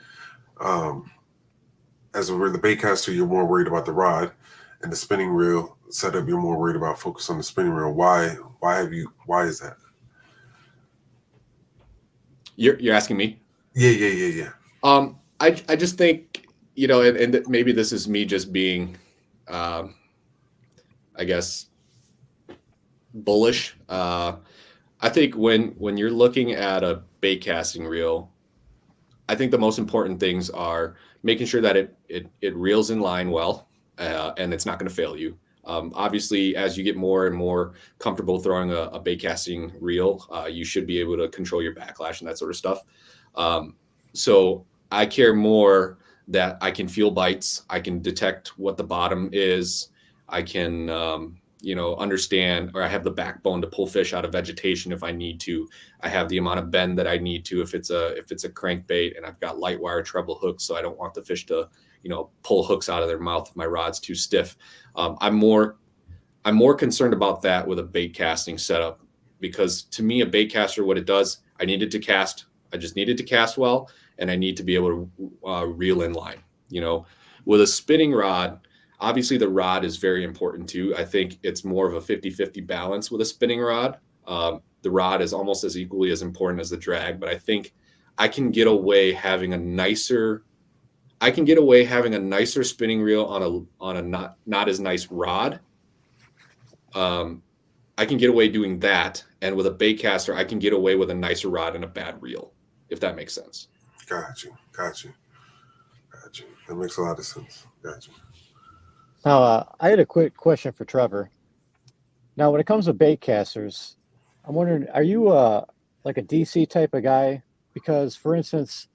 [SPEAKER 5] As over the baitcaster, you're more worried about the rod, and the spinning reel setup, you're more worried about focus on the spinning reel. Why is that?
[SPEAKER 3] You're asking me?
[SPEAKER 5] Yeah.
[SPEAKER 3] I just think, and maybe this is me just being, I guess, bullish. I think when you're looking at a bait casting reel, I think the most important things are making sure that it reels in line well, and it's not going to fail you. Obviously, as you get more and more comfortable throwing a bait casting reel, you should be able to control your backlash and that sort of stuff. So I care more that I can feel bites, I can detect what the bottom is, I can understand, or I have the backbone to pull fish out of vegetation if I need to. I have the amount of bend that I need to if it's a crankbait, and I've got light wire treble hooks, so I don't want the fish to pull hooks out of their mouth if my rod's too stiff. I'm more concerned about that with a bait casting setup, because to me, a bait caster, what it does, I just needed to cast well, and I need to be able to reel in line. With a spinning rod, obviously the rod is very important too. I think it's more of a 50-50 balance with a spinning rod. The rod is almost as equally as important as the drag, but I think I can get away having a nicer spinning reel on a not as nice rod. I can get away doing that, and with a bait caster, I can get away with a nicer rod and a bad reel, if that makes sense.
[SPEAKER 5] Got you. That makes a lot of sense. Got you.
[SPEAKER 6] Now, I had a quick question for Trevor. Now, when it comes to bait casters, I'm wondering, are you like a DC type of guy? Because, for instance,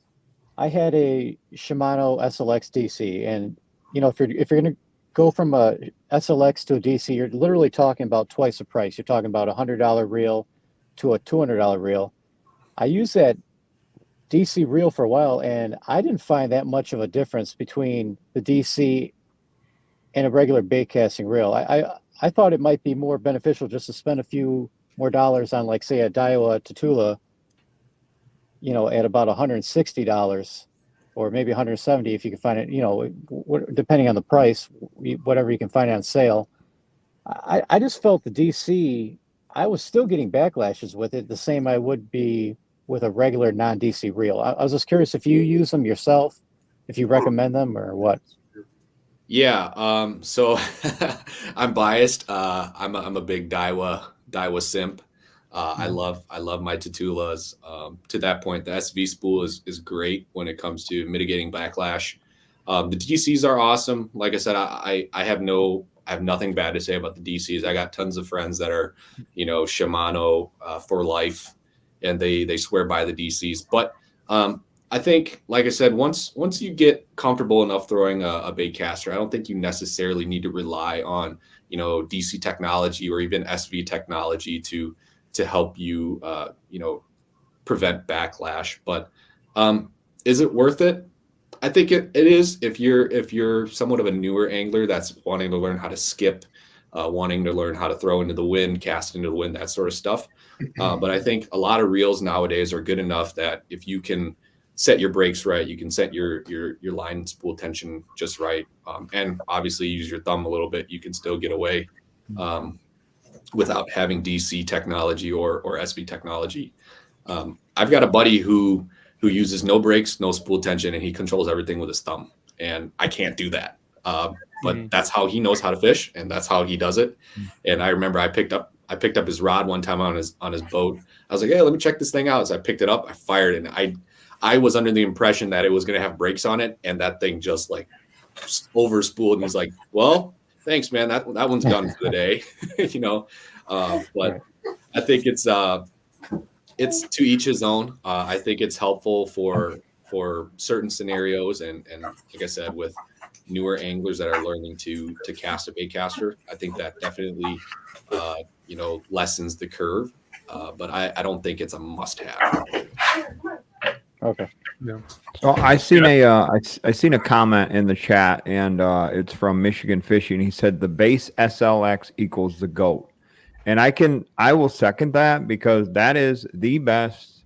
[SPEAKER 6] I had a Shimano SLX DC, and if you're going to go from a SLX to a DC, you're literally talking about twice the price. You're talking about $100 reel to a $200 reel. I used that DC reel for a while, and I didn't find that much of a difference between the DC and a regular bait casting reel. I thought it might be more beneficial just to spend a few more dollars on, like, say, a Daiwa Tatula, at about $160 or maybe $170 if you can find it, depending on the price, whatever you can find on sale. I just felt the DC, I was still getting backlashes with it the same I would be with a regular non-DC reel. I was just curious if you use them yourself, if you recommend them or what.
[SPEAKER 3] Yeah. So I'm biased. I'm a big Daiwa simp. I love my Tatulas. To that point, the SV spool is great when it comes to mitigating backlash. The DCs are awesome. Like I said, I have nothing bad to say about the DCs. I got tons of friends that are, Shimano for life, and they swear by the DCs. But I think, like I said, once you get comfortable enough throwing a bait caster, I don't think you necessarily need to rely on DC technology or even SV technology to help you prevent backlash. But is it worth it? I think it is if you're somewhat of a newer angler that's wanting to learn how to skip, wanting to learn how to throw into the wind, cast into the wind, that sort of stuff. But I think a lot of reels nowadays are good enough that if you can set your brakes right, you can set your line spool tension just right, and obviously use your thumb a little bit, you can still get away without having DC technology or SV technology. I've got a buddy who uses no brakes, no spool tension, and he controls everything with his thumb, and I can't do that. But that's how he knows how to fish, and that's how he does it. And I remember I picked up his rod one time on his boat. I was like, hey, let me check this thing out. So I picked it up, I fired it, and I was under the impression that it was going to have brakes on it, and that thing just like over spooled. And he's like, well, thanks, man. That one's done for the day. But I think it's it's to each his own. I think it's helpful for certain scenarios, and like I said, with newer anglers that are learning to cast a bait caster, I think that definitely lessens the curve. But I don't think it's a must have.
[SPEAKER 6] Okay.
[SPEAKER 2] Yeah.
[SPEAKER 4] So I seen I seen a comment in the chat, and it's from Michigan Fishing. He said the base SLX equals the GOAT, and I will second that, because that is the best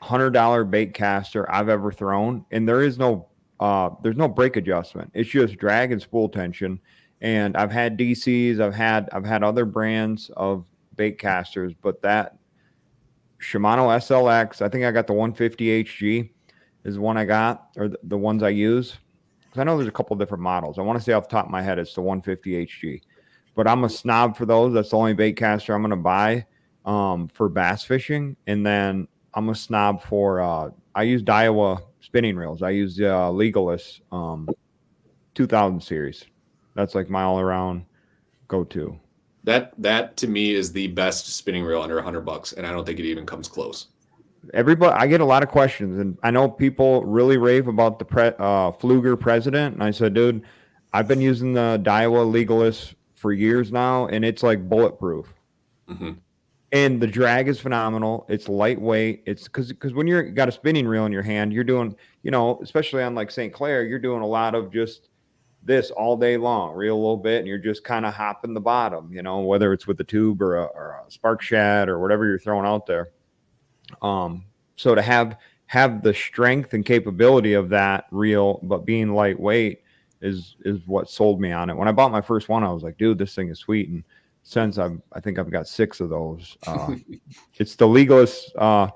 [SPEAKER 4] $100 bait caster I've ever thrown, and there's no break adjustment. It's just drag and spool tension. And I've had DCs, I've had other brands of bait casters, but that Shimano SLX, I think I got the 150 HG is the one I got, or the ones I use. Because I know there's a couple different models. I want to say off the top of my head, it's the 150 HG. But I'm a snob for those. That's the only bait caster I'm going to buy for bass fishing. And then I'm a snob for, I use Daiwa spinning reels. I use Legolas 2000 series. That's like my all-around go-to.
[SPEAKER 3] That to me is the best spinning reel under $100, and I don't think it even comes close.
[SPEAKER 4] Everybody, I get a lot of questions, and I know people really rave about the Fluger President. And I said, dude, I've been using the Daiwa Legolas for years now, and it's like bulletproof.
[SPEAKER 3] Mm-hmm.
[SPEAKER 4] And the drag is phenomenal. It's lightweight. It's because when you're got a spinning reel in your hand, you're doing, especially on like St. Clair, you're doing a lot of just this all day long, reel a little bit, and you're just kind of hopping the bottom, whether it's with the tube or a spark shad or whatever you're throwing out there. So to have the strength and capability of that reel, but being lightweight is what sold me on it. When I bought my first one, I was like, dude, this thing is sweet. And since I think I've got 6 of those. It's the Legolas,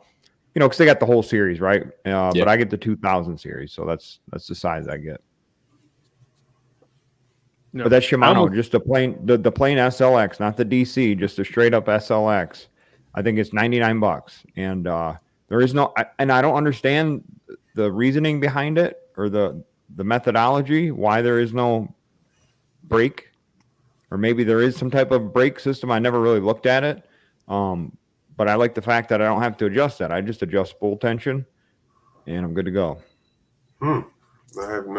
[SPEAKER 4] because they got the whole series, right? But I get the 2000 series, so that's the size I get. No, but that's Shimano, just the plain SLX, not the DC, just a straight up SLX. I think it's $99, and there is no, and I don't understand the reasoning behind it or the methodology why there is no brake, or maybe there is some type of brake system. I never really looked at it, but I like the fact that I don't have to adjust that. I just adjust spool tension, and I'm good to go.
[SPEAKER 5] I didn't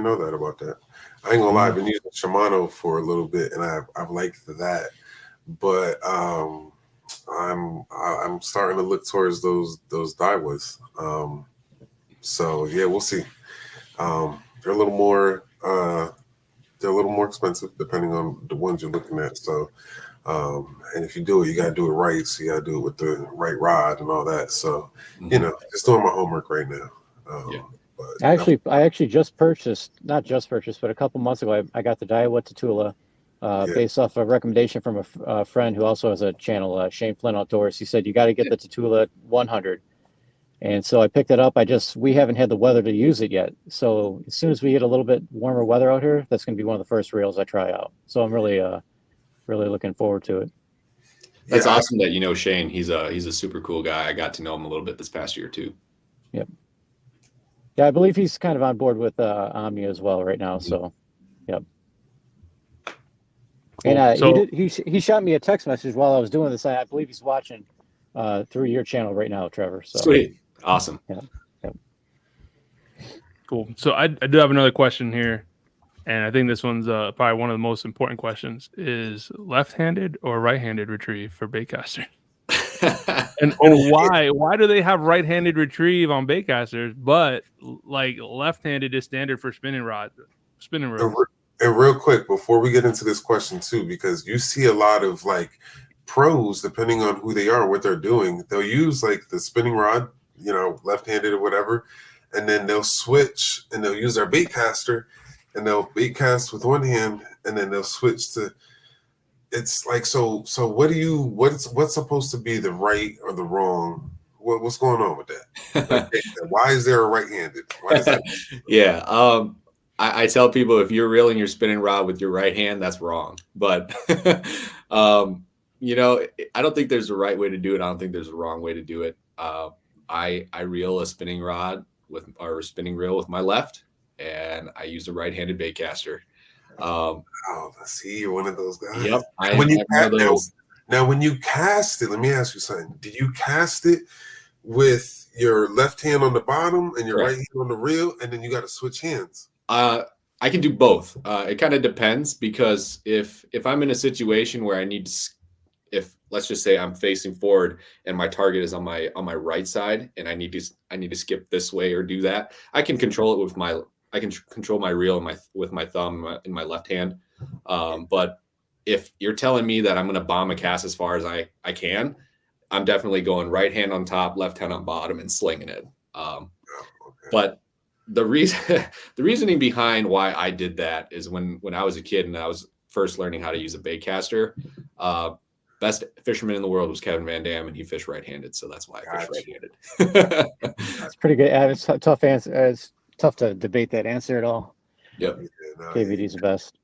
[SPEAKER 5] know that about that. I ain't gonna lie, I've been using Shimano for a little bit, and I've liked that, but I'm starting to look towards those Daiwas. So yeah, we'll see. They're a little more expensive depending on the ones you're looking at. So, and if you do it, you gotta do it right. So you gotta do it with the right rod and all that. So, just doing my homework right now.
[SPEAKER 6] I actually just purchased, not just purchased, but a couple months ago, I got the Daiwa Tatula based off a recommendation from a friend who also has a channel, Shane Flynn Outdoors. He said, you got to get the Tatula 100. And so I picked it up. We haven't had the weather to use it yet. So as soon as we get a little bit warmer weather out here, that's going to be one of the first reels I try out. So I'm really, really looking forward to it.
[SPEAKER 3] That's awesome that Shane. He's a super cool guy. I got to know him a little bit this past year too.
[SPEAKER 6] Yep. Yeah, I believe he's kind of on board with Omnia as well right now. So, yep. Cool. And he shot me a text message while I was doing this. I believe he's watching through your channel right now, Trevor. So
[SPEAKER 3] sweet, awesome.
[SPEAKER 6] Yeah. Yep.
[SPEAKER 2] Cool. So I do have another question here, and I think this one's probably one of the most important questions: is left-handed or right-handed retrieve for baitcaster? and why do they have right-handed retrieve on baitcasters, but like left-handed is standard for spinning reels?
[SPEAKER 5] And real quick, before we get into this question too, because you see a lot of like pros, depending on who they are, what they're doing, they'll use like the spinning rod, left-handed or whatever, and then they'll switch and they'll use their baitcaster and they'll baitcast with one hand, and then they'll switch to. It's like so. What's supposed to be the right or the wrong? What's going on with that? Like, why is there a right-handed? Why is that?
[SPEAKER 3] Yeah. I tell people, if you're reeling your spinning rod with your right hand, that's wrong. But I don't think there's a right way to do it. I don't think there's a wrong way to do it. I reel a spinning rod or a spinning reel with my left, and I use a right-handed baitcaster.
[SPEAKER 5] See, you're one of those guys.
[SPEAKER 3] Yep.
[SPEAKER 5] When Now, when you cast it, let me ask you something. Do you cast it with your left hand on the bottom and your
[SPEAKER 3] Correct.
[SPEAKER 5] right hand on the reel, and then you got to switch hands?
[SPEAKER 3] I can do both. It kind of depends, because if I'm in a situation where I need to, if let's just say I'm facing forward and my target is on my right side and I need to skip this way or do that, I can control it with control my reel with my thumb in my left hand. But if you're telling me that I'm going to bomb a cast as far as I can, I'm definitely going right hand on top, left hand on bottom, and slinging it. But the reasoning behind why I did that is when I was a kid and I was first learning how to use a bait caster, best fisherman in the world was Kevin Van Dam, and he fished right-handed, so that's why I fish right-handed.
[SPEAKER 6] That's pretty good. It's a tough answer. It's tough to debate that answer at all.
[SPEAKER 3] Yep.
[SPEAKER 6] KVD's the best.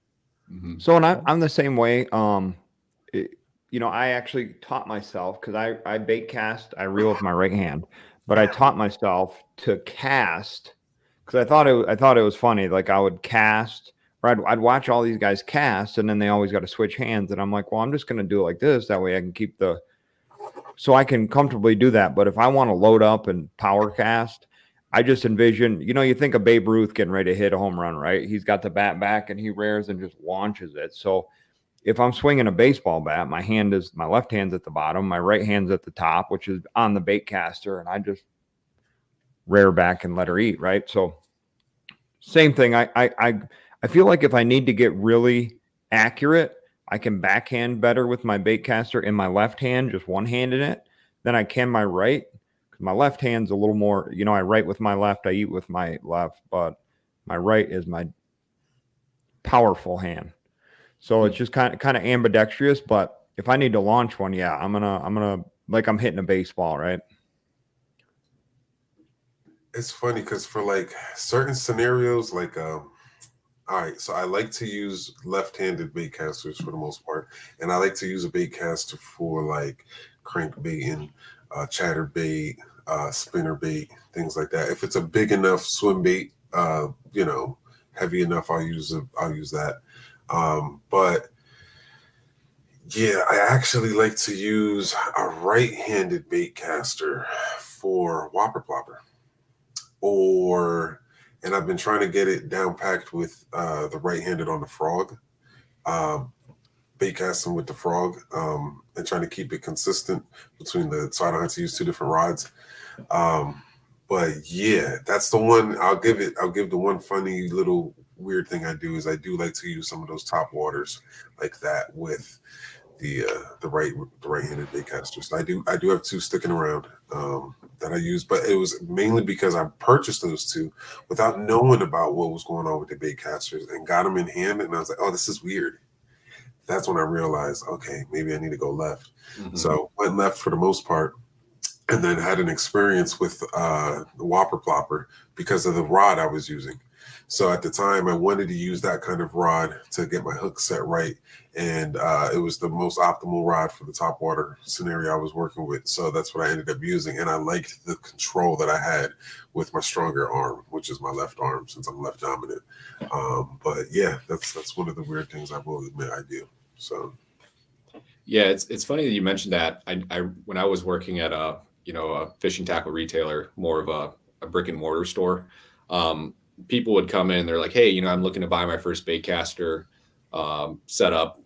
[SPEAKER 3] Mm-hmm.
[SPEAKER 4] So, and I'm the same way. I actually taught myself, because I bait cast, I reel with my right hand, but I taught myself to cast, because I thought it was funny. Like, I would cast, or I'd watch all these guys cast, and then they always got to switch hands, and I'm like, well, I'm just going to do it like this. That way I can so I can comfortably do that. But if I want to load up and power cast, I just envision, you think of Babe Ruth getting ready to hit a home run, right? He's got the bat back and he rears and just launches it. So if I'm swinging a baseball bat, my left hand's at the bottom, my right hand's at the top, which is on the bait caster, and I just rear back and let her eat, right? So same thing. I feel like if I need to get really accurate, I can backhand better with my bait caster in my left hand, just one hand in it, than I can my right. My left hand's a little more, I write with my left, I eat with my left, but my right is my powerful hand. So it's just kind of ambidextrous. But if I need to launch one, yeah, I'm gonna like I'm hitting a baseball, right?
[SPEAKER 5] It's funny because for like certain scenarios, like all right, so I like to use left-handed bait casters for the most part, and I like to use a bait caster for like crankbait and chatterbait, spinner bait, things like that. If it's a big enough swim bait, heavy enough, I'll use that. But yeah, I actually like to use a right-handed bait caster for whopper plopper, and I've been trying to get it down packed with the right-handed on the frog, bait casting with the frog, and trying to keep it consistent between so I don't have to use two different rods. But yeah, that's the one. I'll give the one funny little weird thing I do is I do like to use some of those top waters like that with the right-handed bait casters. I do have two sticking around that I use, but it was mainly because I purchased those two without knowing about what was going on with the bait casters and got them in hand, and I was like, oh, this is weird. That's when I realized, okay, maybe I need to go left. Mm-hmm. So went left for the most part, and then had an experience with the whopper plopper because of the rod I was using. So at the time, I wanted to use that kind of rod to get my hook set right. And it was the most optimal rod for the top water scenario I was working with. So that's what I ended up using. And I liked the control that I had with my stronger arm, which is my left arm since I'm left dominant. But yeah, that's one of the weird things I will admit I do. So.
[SPEAKER 3] Yeah, it's funny that you mentioned that. I when I was working at a fishing tackle retailer, more of a brick and mortar store, people would come in, they're like, hey, I'm looking to buy my first bait caster setup.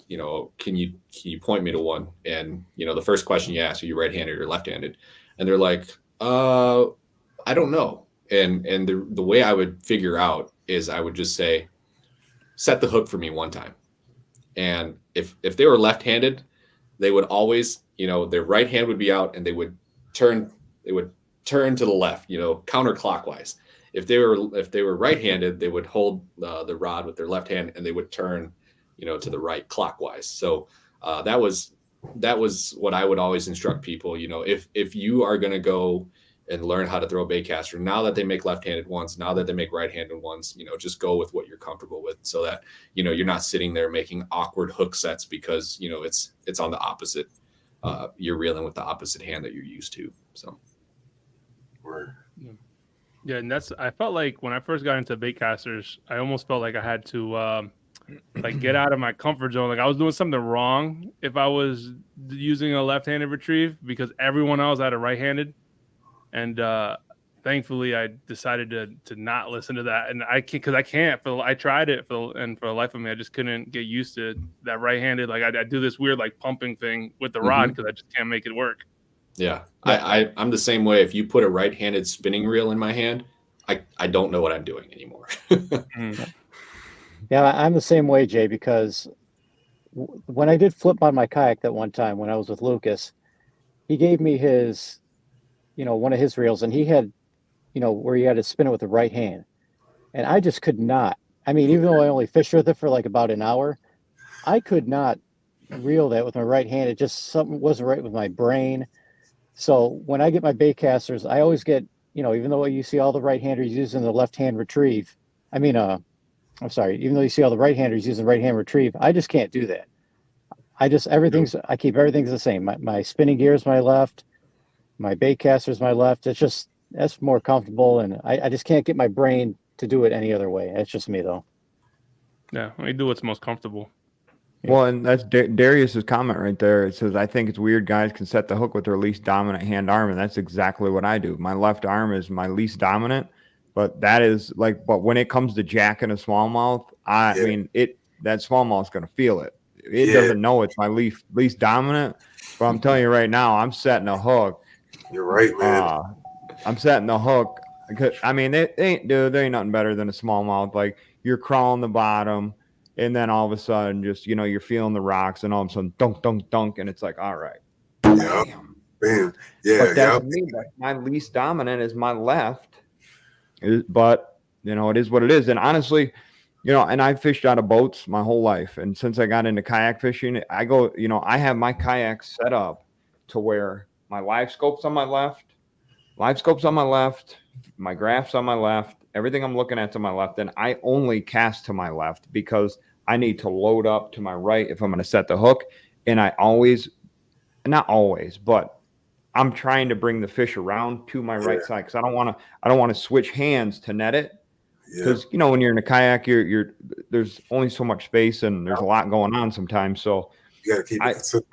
[SPEAKER 3] Can you point me to one? And, the first question you ask, are you right-handed or left-handed? And they're like, I don't know. And the way I would figure out is I would just say, set the hook for me one time. And if they were left-handed, they would always, their right hand would be out and they would turn to the left, counterclockwise. If they were right-handed, they would hold the rod with their left hand and they would turn, to the right clockwise. So that was what I would always instruct people. If you are going to go and learn how to throw a bait caster, now that they make left-handed ones, now that they make right-handed ones, just go with what you're comfortable with, so that you're not sitting there making awkward hook sets because it's on the opposite. You're reeling with the opposite hand that you're used to. So.
[SPEAKER 2] Yeah, and I felt like when I first got into bait casters, I almost felt like I had to like get out of my comfort zone. Like I was doing something wrong if I was using a left-handed retrieve because everyone else had a right-handed, and thankfully I decided to not listen to that. And I can't, because I can't. I tried it and for the life of me, I just couldn't get used to that right-handed. Like I do this weird like pumping thing with the rod because I just can't make it work.
[SPEAKER 3] Yeah, I'm the same way. If you put a right-handed spinning reel in my hand, I don't know what I'm doing anymore.
[SPEAKER 6] Yeah, I'm the same way, Jay, because when I did flip on my kayak that one time when I was with Lucas, he gave me his, one of his reels, and he had, where you had to spin it with the right hand. And I just could not. I mean, even though I only fished with it for like about an hour, I could not reel that with my right hand. It just, something wasn't right with my brain. So when I get my bait casters, I always get, even though you see all the right-handers using the left-hand retrieve, I'm sorry, even though you see all the right-handers using right-hand retrieve, I just can't do that. I keep everything the same. My spinning gear is my left, my bait caster is my left. That's more comfortable, and I just can't get my brain to do it any other way. That's just me, though.
[SPEAKER 2] Yeah, we do what's most comfortable.
[SPEAKER 4] Well, and that's Darius's comment right there. It says, I think it's weird guys can set the hook with their least dominant hand arm, and that's exactly what I do. My left arm is my least dominant, but that is like, but when it comes to jacking a smallmouth, I mean, that smallmouth's going to feel it. It doesn't know it's my least dominant, but I'm telling you right now, I'm setting a hook.
[SPEAKER 5] You're right, man.
[SPEAKER 4] I'm setting the hook. I mean, there ain't nothing better than a smallmouth. Like you're crawling the bottom, and then all of a sudden, just you're feeling the rocks, and all of a sudden, dunk, dunk, dunk, and it's like, all right,
[SPEAKER 5] bam, yeah.
[SPEAKER 4] But that's me. My least dominant is my left. But it is what it is. And honestly, and I fished out of boats my whole life. And since I got into kayak fishing, I go, I have my kayak set up to where my live scope's on my left, my graph's on my left, everything I'm looking at to my left, and I only cast to my left because I need to load up to my right if I'm going to set the hook. And I always, not always, but I'm trying to bring the fish around to my right side because I don't want to switch hands to net it. Because when you're in a kayak, you're there's only so much space and there's a lot going on sometimes. So
[SPEAKER 5] you got to keep it consistent.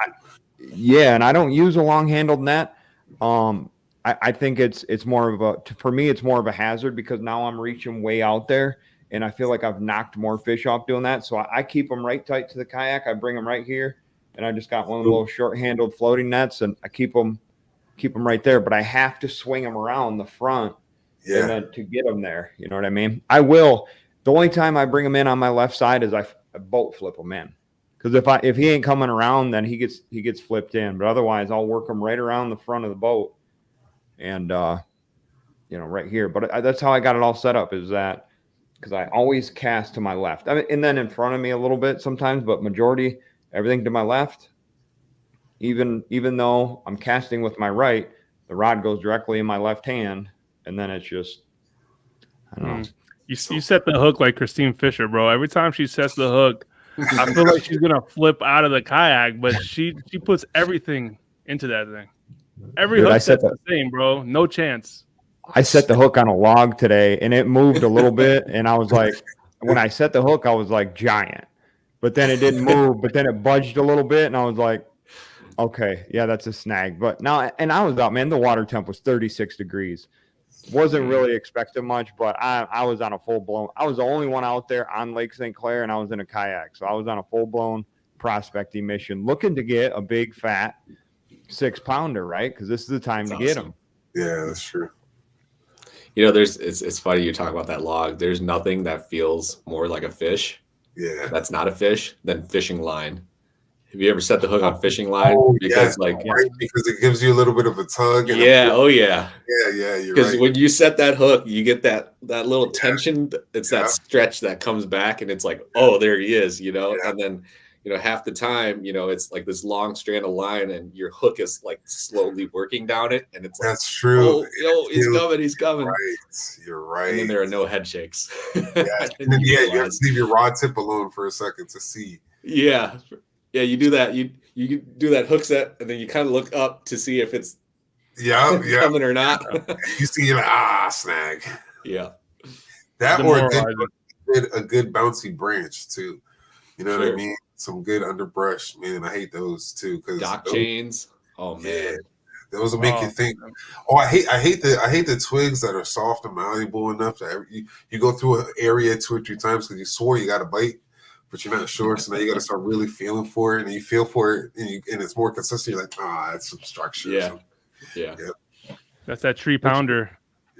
[SPEAKER 4] And I don't use a long-handled net. I think it's more of for me it's more of a hazard because now I'm reaching way out there and I feel like I've knocked more fish off doing that. So I keep them right tight to the kayak. I bring them right here, and I just got one of the little short-handled floating nets, and I keep them right there. But I have to swing them around the front. And then to get them there, you know what I mean? I will. The only time I bring them in on my left side is I boat flip them in, because if he ain't coming around, then he gets flipped in. But otherwise, I'll work them right around the front of the boat, and right here. But that's how I got it all set up. Is that because I always cast to my left, and then in front of me a little bit sometimes, but majority everything to my left. Even though I'm casting with my right, the rod goes directly in my left hand. And then it's just, I don't know.
[SPEAKER 2] You set the hook like Christine Fisher, bro. Every time she sets the hook, I feel like she's gonna flip out of the kayak, but she puts everything into that thing. Every hook set's the same, bro. No chance.
[SPEAKER 4] I set the hook on a log today, and it moved a little bit, and I was like, when I set the hook, I was like giant, but then it didn't move, but then it budged a little bit, and I was like, okay, yeah, that's a snag. But now, and I was out, man. The water temp was 36 degrees. Wasn't really expecting much, but I was on a full-blown. I was the only one out there on Lake St. Clair, and I was in a kayak. So I was on a full-blown prospecting mission looking to get a big, fat 6-pounder, right? Because this is the time to get them.
[SPEAKER 5] Yeah, that's true.
[SPEAKER 3] It's funny you talk about that log. There's nothing that feels more like a fish.
[SPEAKER 5] Yeah.
[SPEAKER 3] That's not a fish than fishing line. Have you ever set the hook on fishing line? Because
[SPEAKER 5] because it gives you a little bit of a tug. And
[SPEAKER 3] yeah.
[SPEAKER 5] Yeah. You're
[SPEAKER 3] Because
[SPEAKER 5] right.
[SPEAKER 3] when you set that hook, you get that little tension. It's that stretch that comes back, and it's like, oh, there he is, And then, half the time, it's like this long strand of line, and your hook is like slowly working down it, and it's like,
[SPEAKER 5] that's true.
[SPEAKER 3] Oh, he's coming.
[SPEAKER 5] Right. You're right.
[SPEAKER 3] And then there are no head shakes.
[SPEAKER 5] You have to leave your rod tip alone for a second to see.
[SPEAKER 3] Yeah. Yeah, you do that. You do that hook set, and then you kind of look up to see if it's coming or not.
[SPEAKER 5] You see snag.
[SPEAKER 3] Yeah.
[SPEAKER 5] That or a good bouncy branch too. You know what I
[SPEAKER 3] Sure.
[SPEAKER 5] mean? Some good underbrush, man. I hate those too because
[SPEAKER 3] Dock chains. Oh man.
[SPEAKER 5] those will make you
[SPEAKER 2] Oh,
[SPEAKER 5] think. Oh, I hate the twigs that are soft and malleable enough that you go through an area 2 or 3 times because you swore you got a bite, but you're not sure. So now you got to start really feeling for it, and you feel for it, and it's more consistent. You're like, it's some structure.
[SPEAKER 3] Yeah. Yeah.
[SPEAKER 2] that's that tree pounder.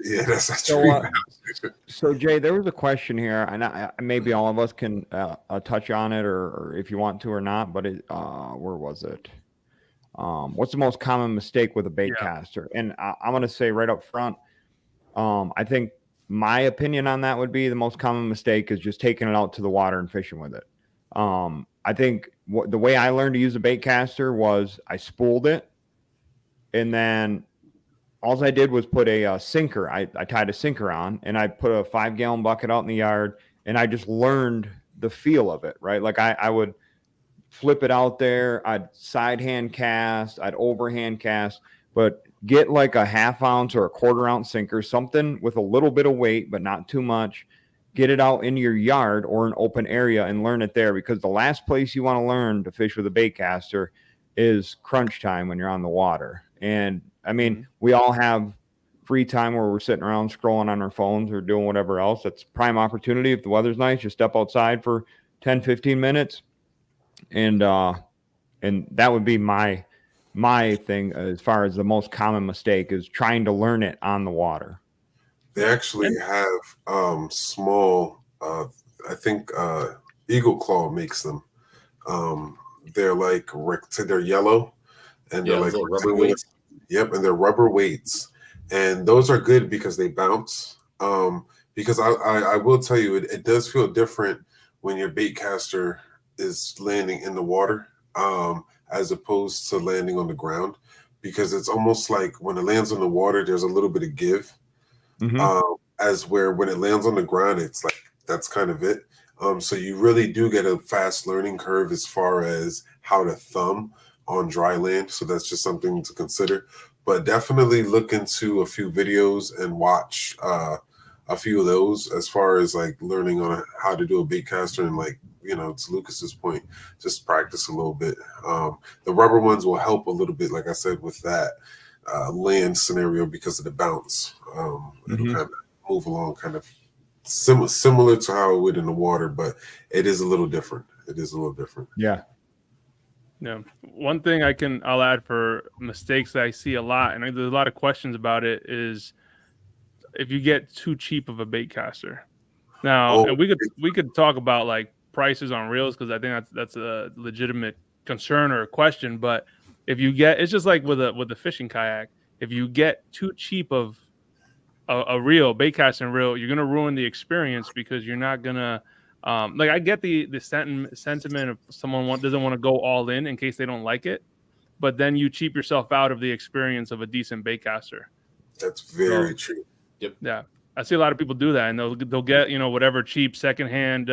[SPEAKER 5] Yeah, that's
[SPEAKER 4] So,
[SPEAKER 5] true.
[SPEAKER 4] so Jay, there was a question here, and maybe all of us can touch on it, or if you want to or not. But where was it? What's the most common mistake with a bait caster? And I'm going to say right up front, I think my opinion on that would be the most common mistake is just taking it out to the water and fishing with it. I think the way I learned to use a bait caster was I spooled it, and then all I did was put a sinker. I tied a sinker on, and I put a 5-gallon bucket out in the yard, and I just learned the feel of it, right? Like I would flip it out there. I'd side hand cast, I'd overhand cast, but get like a 1/2 ounce or a 1/4 ounce sinker, something with a little bit of weight, but not too much. Get it out in your yard or an open area and learn it there, because the last place you want to learn to fish with a bait caster is crunch time when you're on the water. And I mean, we all have free time where we're sitting around scrolling on our phones or doing whatever else. That's prime opportunity. If the weather's nice, you step outside for 10, 15 minutes. And that would be my thing as far as the most common mistake is trying to learn it on the water.
[SPEAKER 5] They actually have small, I think Eagle Claw makes them. They're like they're yellow, and they're like
[SPEAKER 3] rubber weights.
[SPEAKER 5] Yep, and they're rubber weights, and those are good because they bounce. Because I will tell you, it does feel different when your bait caster is landing in the water, as opposed to landing on the ground, because it's almost like when it lands on the water, there's a little bit of give. As where when it lands on the ground, it's like that's kind of it. So you really do get a fast learning curve as far as how to thumb on dry land. So that's just something to consider. But definitely look into a few videos and watch a few of those as far as like learning on how to do a bait caster, and like, you know, to Lucas's point, just practice a little bit. The rubber ones will help a little bit, like I said, with that land scenario because of the bounce. It'll kind of move along kind of similar to how it would in the water, but it is a little different.
[SPEAKER 4] Yeah.
[SPEAKER 2] One thing I'll add for mistakes that I see a lot, and there's a lot of questions about it, is if you get too cheap of a bait caster. Now, and we could talk about like prices on reels, because I think that's a legitimate concern or a question. But if you get, it's just like with a fishing kayak. If you get too cheap of a reel, bait casting reel, you're gonna ruin the experience, because you're not gonna like, I get the sentiment of someone doesn't want to go all in case they don't like it, but then you cheap yourself out of the experience of a decent bait caster.
[SPEAKER 5] That's very true.
[SPEAKER 3] Yep.
[SPEAKER 2] Yeah, I see a lot of people do that, and they'll get, you know, whatever cheap secondhand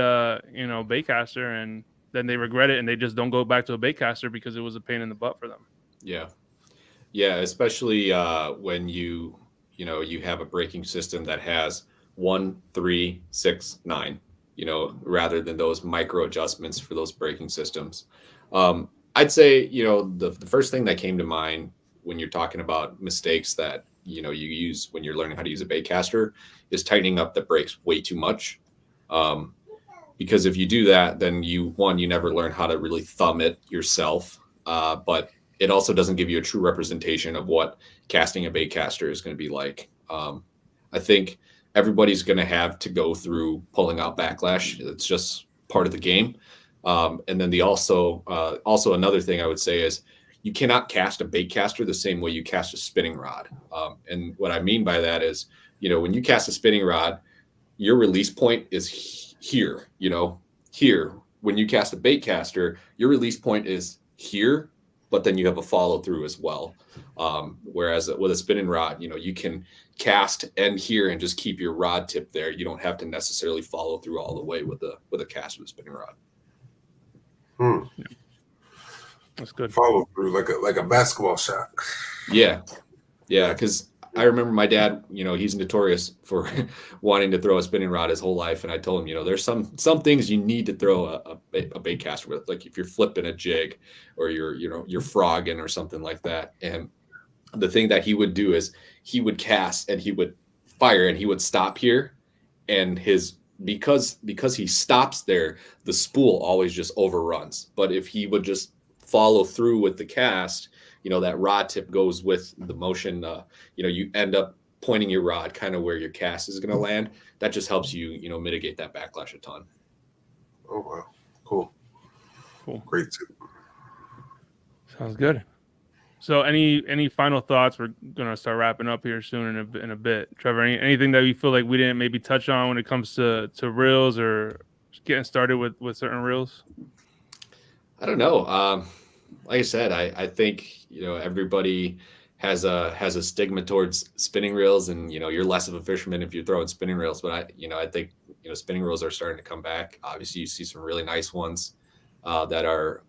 [SPEAKER 2] you know, bait caster, and then they regret it and they just don't go back to a bait caster because it was a pain in the butt for them.
[SPEAKER 3] Yeah, especially when you have a braking system that has 1, 3, 6, 9, you know, rather than those micro adjustments for those braking systems. I'd say, you know, the first thing that came to mind when you're talking about mistakes that, you know, you use when you're learning how to use a bait caster is tightening up the brakes way too much. Because if you do that, then you never learn how to really thumb it yourself. But it also doesn't give you a true representation of what casting a bait caster is going to be like. I think everybody's going to have to go through pulling out backlash. It's just part of the game. And then also another thing I would say is you cannot cast a bait caster the same way you cast a spinning rod. And what I mean by that is, you know, when you cast a spinning rod, your release point is here, you know, here. When you cast a bait caster, your release point is here, but then you have a follow through as well. Whereas with a spinning rod, you know, you can cast end here and just keep your rod tip there. You don't have to necessarily follow through all the way with a cast with a spinning rod.
[SPEAKER 2] That's good.
[SPEAKER 5] Follow through like a basketball shot.
[SPEAKER 3] Yeah, because I remember my dad, he's notorious for wanting to throw a spinning rod his whole life. And I told him, there's some things you need to throw a bait caster with, like if you're flipping a jig or you're frogging or something like that. And the thing that he would do is he would cast and he would fire and he would stop here, and because he stops there, the spool always just overruns. But if he would just follow through with the cast, that rod tip goes with the motion. You end up pointing your rod kind of where your cast is going to land. That just helps you, mitigate that backlash a ton.
[SPEAKER 5] Oh, wow. Cool. Great tip.
[SPEAKER 2] Sounds good. So any final thoughts? We're going to start wrapping up here soon in a bit. Trevor, anything that you feel like we didn't maybe touch on when it comes to reels or getting started with certain reels?
[SPEAKER 3] I don't know. Like I said, I think, everybody has a stigma towards spinning reels, and, you're less of a fisherman if you're throwing spinning reels. But I think, spinning reels are starting to come back. Obviously you see some really nice ones that are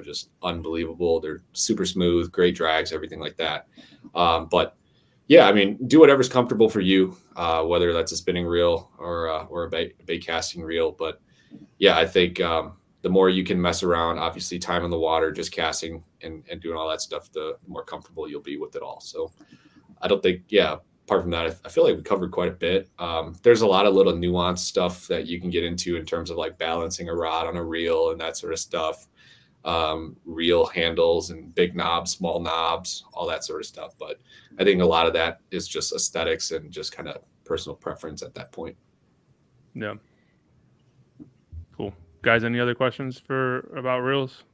[SPEAKER 3] just unbelievable. They're super smooth, great drags, everything like that. But yeah, I mean, do whatever's comfortable for you, whether that's a spinning reel or a bait casting reel. But yeah, I think the more you can mess around, obviously time in the water, just casting and doing all that stuff, the more comfortable you'll be with it all. So I don't think, apart from that, I feel like we covered quite a bit. There's a lot of little nuanced stuff that you can get into in terms of like balancing a rod on a reel and that sort of stuff. Reel handles and big knobs, small knobs, all that sort of stuff. But I think a lot of that is just aesthetics and just kind of personal preference at that point.
[SPEAKER 2] Yeah. Cool. Guys, any other questions about reels?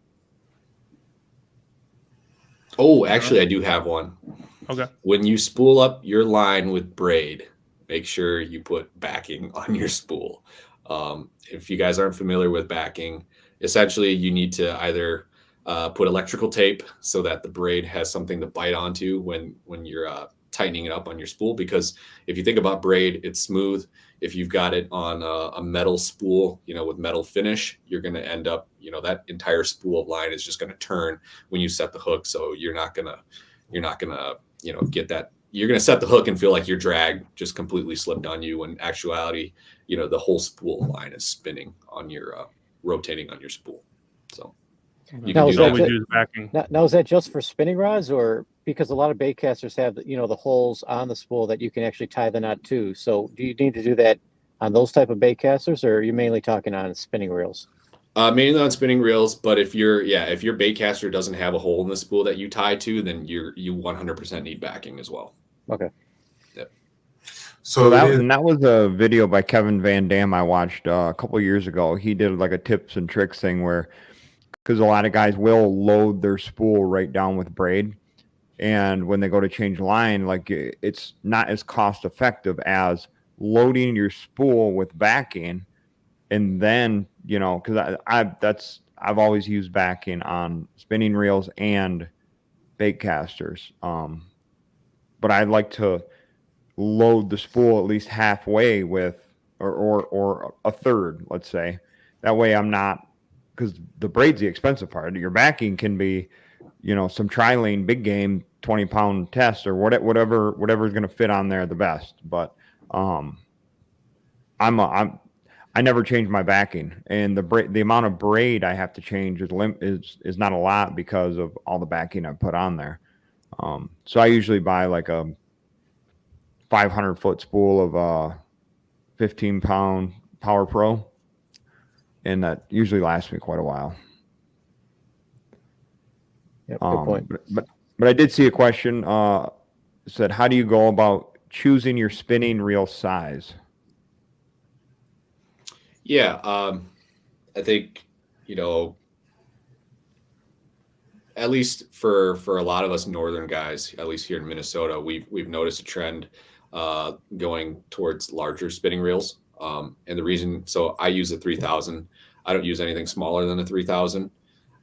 [SPEAKER 3] Oh, actually, I do have one.
[SPEAKER 2] Okay.
[SPEAKER 3] When you spool up your line with braid, make sure you put backing on your spool. If you guys aren't familiar with backing, essentially you need to either put electrical tape so that the braid has something to bite onto when you're tightening it up on your spool. Because if you think about braid, it's smooth. If you've got it on a metal spool, with metal finish, you're going to end up, that entire spool of line is just going to turn when you set the hook. So you're not going to, get that. You're going to set the hook and feel like your drag just completely slipped on you. When actuality, the whole spool line is spinning on your, rotating on your spool. So you
[SPEAKER 6] Now,
[SPEAKER 3] can
[SPEAKER 6] is
[SPEAKER 3] do
[SPEAKER 6] that
[SPEAKER 3] that.
[SPEAKER 2] Use backing.
[SPEAKER 6] Now, is that just for spinning rods, or because a lot of bait casters have the holes on the spool that you can actually tie the knot to? So do you need to do that on those type of bait casters, or are you mainly talking on spinning reels?
[SPEAKER 3] Mainly on spinning reels, but if your bait caster doesn't have a hole in the spool that you tie to, then you 100% need backing as well.
[SPEAKER 6] Okay.
[SPEAKER 3] Yep.
[SPEAKER 4] So that was a video by Kevin Van Dam I watched a couple years ago. He did like a tips and tricks thing where, because a lot of guys will load their spool right down with braid, and when they go to change line, like it's not as cost effective as loading your spool with backing. And then, because I've always used backing on spinning reels and bait casters. But I like to load the spool at least halfway with, or a third, let's say. That way I'm not, because the braid's the expensive part. Your backing can be, some trilene, big game, 20-pound test or whatever's going to fit on there the best. But I never change my backing, and the amount of braid I have to change is not a lot because of all the backing I put on there. So I usually buy like a 500-foot spool of 15-pound Power Pro, and that usually lasts me quite a while.
[SPEAKER 6] Yep, good point.
[SPEAKER 4] But I did see a question. Said, how do you go about choosing your spinning reel size?
[SPEAKER 3] Yeah, I think, at least for a lot of us northern guys, at least here in Minnesota, we've noticed a trend going towards larger spinning reels. And the reason, so I use a 3000. I don't use anything smaller than a 3000.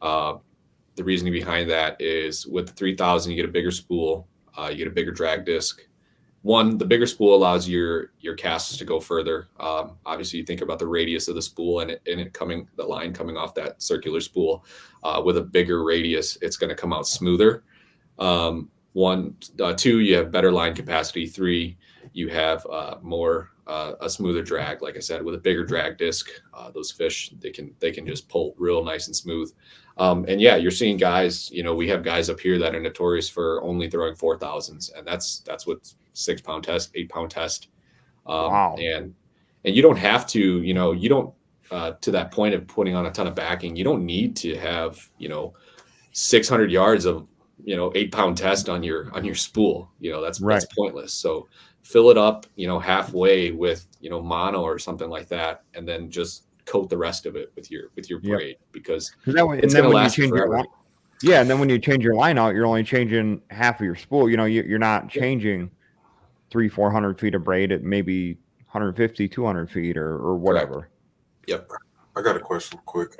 [SPEAKER 3] The reasoning behind that is with the 3000, you get a bigger spool, you get a bigger drag disc. One, the bigger spool allows your casts to go further. Obviously, you think about the radius of the spool and the line coming off that circular spool. With a bigger radius, it's going to come out smoother. Two, you have better line capacity. Three, you have more a smoother drag. Like I said, with a bigger drag disc, those fish they can just pull real nice and smooth. And yeah, you're seeing guys. We have guys up here that are notorious for only throwing 4,000s, and that's what 6 pound test, 8 pound test.
[SPEAKER 4] Wow.
[SPEAKER 3] And you don't have to. You don't to that point of putting on a ton of backing. You don't need to have 600 yards of 8 pound test on your spool. That's pointless. So fill it up halfway with mono or something like that, and then just coat the rest of it with your braid, because it's going to last forever.
[SPEAKER 4] And then when you change your line out, you're only changing half of your spool. You're not changing 300-400 feet of braid at maybe 150, 200 feet or whatever.
[SPEAKER 3] Correct. Yep.
[SPEAKER 5] I got a question quick.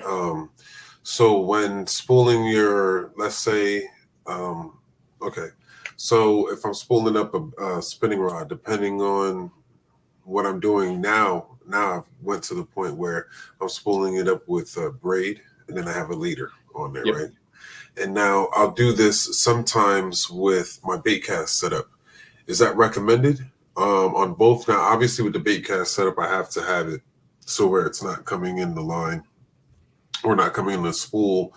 [SPEAKER 5] So when spooling your, let's say, okay, so if I'm spooling up a spinning rod, depending on what I'm doing now I've went to the point where I'm spooling it up with a braid, and then I have a leader on there,
[SPEAKER 3] Yep.
[SPEAKER 5] right? And now I'll do this sometimes with my bait cast setup. Is that recommended on both? Now, obviously with the bait cast setup, I have to have it so where it's not coming in the line or not coming in the spool,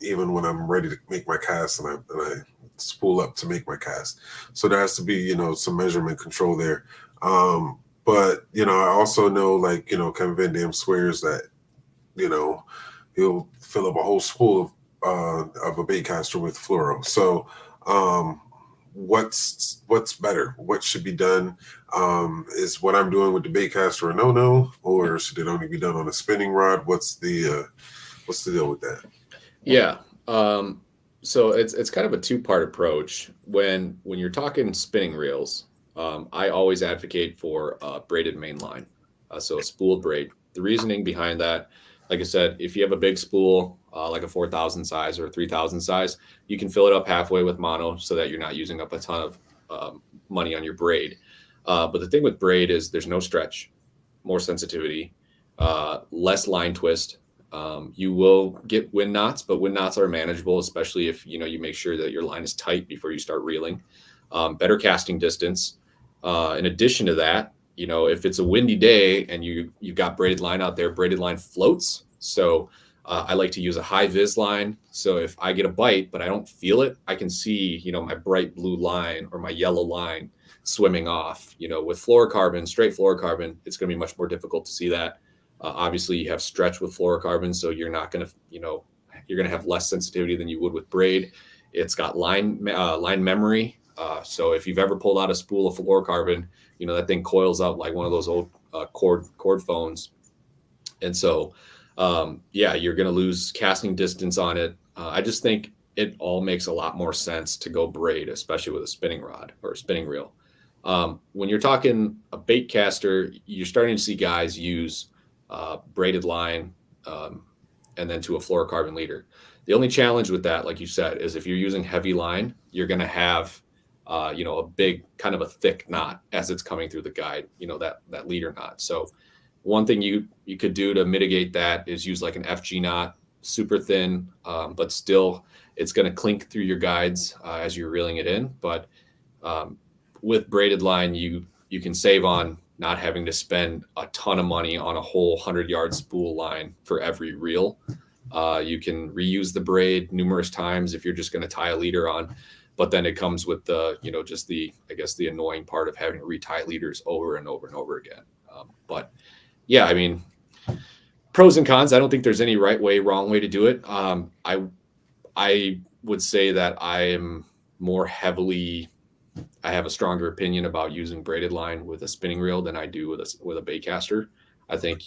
[SPEAKER 5] even when I'm ready to make my cast and I spool up to make my cast. So there has to be, some measurement control there. But, I also know, like, Kevin Van Dam swears that, he'll fill up a whole spool of a bait caster with fluoro. So what's better? What should be done? Is what I'm doing with the bait caster a no, or should it only be done on a spinning rod? What's the deal with that?
[SPEAKER 3] Yeah. So it's kind of a two-part approach. When you're talking spinning reels, I always advocate for braided main line, so a spool braid. The reasoning behind that, like I said, if you have a big spool, like a 4,000 size or a 3,000 size, you can fill it up halfway with mono so that you're not using up a ton of money on your braid. But the thing with braid is there's no stretch, more sensitivity, less line twist. You will get wind knots, but wind knots are manageable, especially if you make sure that your line is tight before you start reeling. Better casting distance. In addition to that, if it's a windy day and you've got braided line out there, braided line floats. So I like to use a high vis line. So if I get a bite, but I don't feel it, I can see, my bright blue line or my yellow line swimming off. With fluorocarbon, straight fluorocarbon, it's going to be much more difficult to see that. Obviously you have stretch with fluorocarbon, so you're not going to, you're going to have less sensitivity than you would with braid. It's got line memory. So if you've ever pulled out a spool of fluorocarbon, that thing coils up like one of those old cord phones. And so, you're going to lose casting distance on it. I just think it all makes a lot more sense to go braid, especially with a spinning rod or a spinning reel. When you're talking a bait caster, you're starting to see guys use braided line and then to a fluorocarbon leader. The only challenge with that, like you said, is if you're using heavy line, you're going to have a big kind of a thick knot as it's coming through the guide, that leader knot. So one thing you could do to mitigate that is use like an FG knot, super thin, but still it's going to clink through your guides as you're reeling it in. But with braided line, you can save on not having to spend a ton of money on a whole 100-yard spool line for every reel. You can reuse the braid numerous times if you're just going to tie a leader on. But then it comes with the, just the annoying part of having to retie leaders over and over and over again. But yeah, I mean, pros and cons. I don't think there's any right way, wrong way to do it. I would say that I have a stronger opinion about using braided line with a spinning reel than I do with a bait caster. I think,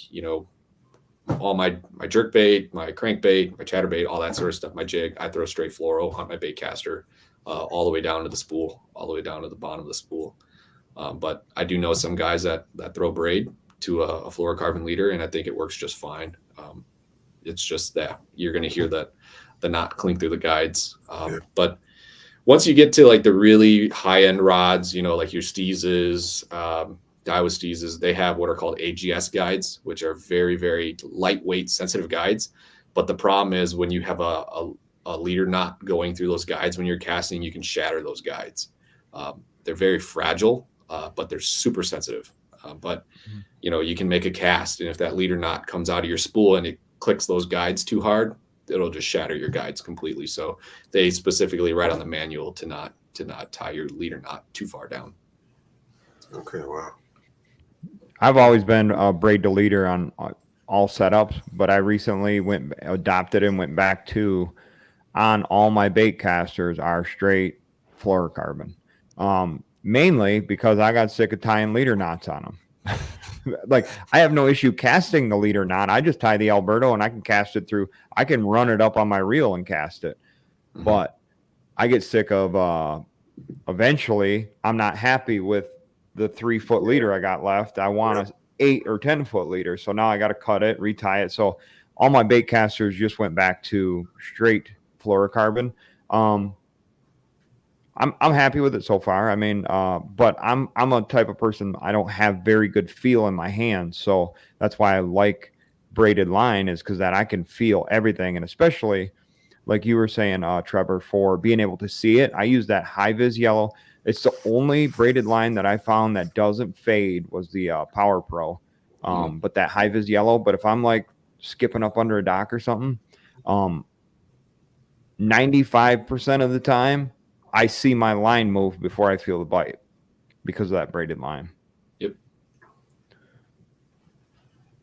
[SPEAKER 3] all my jerk bait, my crankbait, my chatterbait, all that sort of stuff, my jig, I throw straight fluoro on my bait caster. All the way down to the spool, all the way down to the bottom of the spool. But I do know some guys that throw braid to a fluorocarbon leader, and I think it works just fine. It's just that you're going to hear the knot clink through the guides. But once you get to like the really high end rods, like your Steezes, Daiwa Steezes, they have what are called AGS guides, which are very, very lightweight, sensitive guides. But the problem is when you have a a leader knot going through those guides when you're casting, you can shatter those guides. They're very fragile, but they're super sensitive. But you can make a cast, and if that leader knot comes out of your spool and it clicks those guides too hard, it'll just shatter your guides completely. So they specifically write on the manual to not tie your leader knot too far down.
[SPEAKER 5] Okay, wow.
[SPEAKER 4] I've always been a braid to leader on all setups, but I recently adopted and went back to on all my bait casters are straight fluorocarbon. Mainly because I got sick of tying leader knots on them. Like I have no issue casting the leader knot. I just tie the Alberto and I can cast it through. I can run it up on my reel and cast it. Mm-hmm. But I get sick of eventually I'm not happy with the 3-foot leader I got left. I want a 8 or 10-foot leader. So now I got to cut it, retie it. So all my bait casters just went back to straight fluorocarbon. I'm happy with it so far. I mean, but I'm a type of person, I don't have very good feel in my hands. So that's why I like braided line, is because that I can feel everything. And especially like you were saying, Trevor, for being able to see it, I use that high vis yellow. It's the only braided line that I found that doesn't fade was the Power Pro. But that high vis yellow, but if I'm like skipping up under a dock or something, 95% of the time I see my line move before I feel the bite because of that braided line.
[SPEAKER 3] Yep.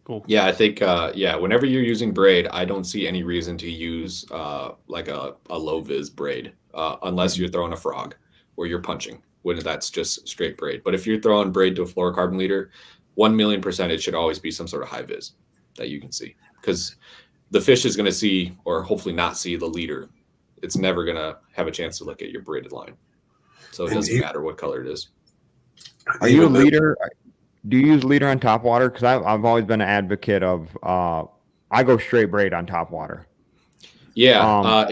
[SPEAKER 2] Cool.
[SPEAKER 3] Yeah, I think whenever you're using braid, I don't see any reason to use like a low vis braid unless you're throwing a frog or you're punching, when that's just straight braid. But if you're throwing braid to a fluorocarbon leader, 1,000,000% it should always be some sort of high vis that you can see, because the fish is going to see, or hopefully not see, the leader. It's never going to have a chance to look at your braided line. So it doesn't matter what color it is.
[SPEAKER 4] Are you a leader? Do you use leader on top water? Because I've always been an advocate of I go straight braid on top water.
[SPEAKER 3] Yeah,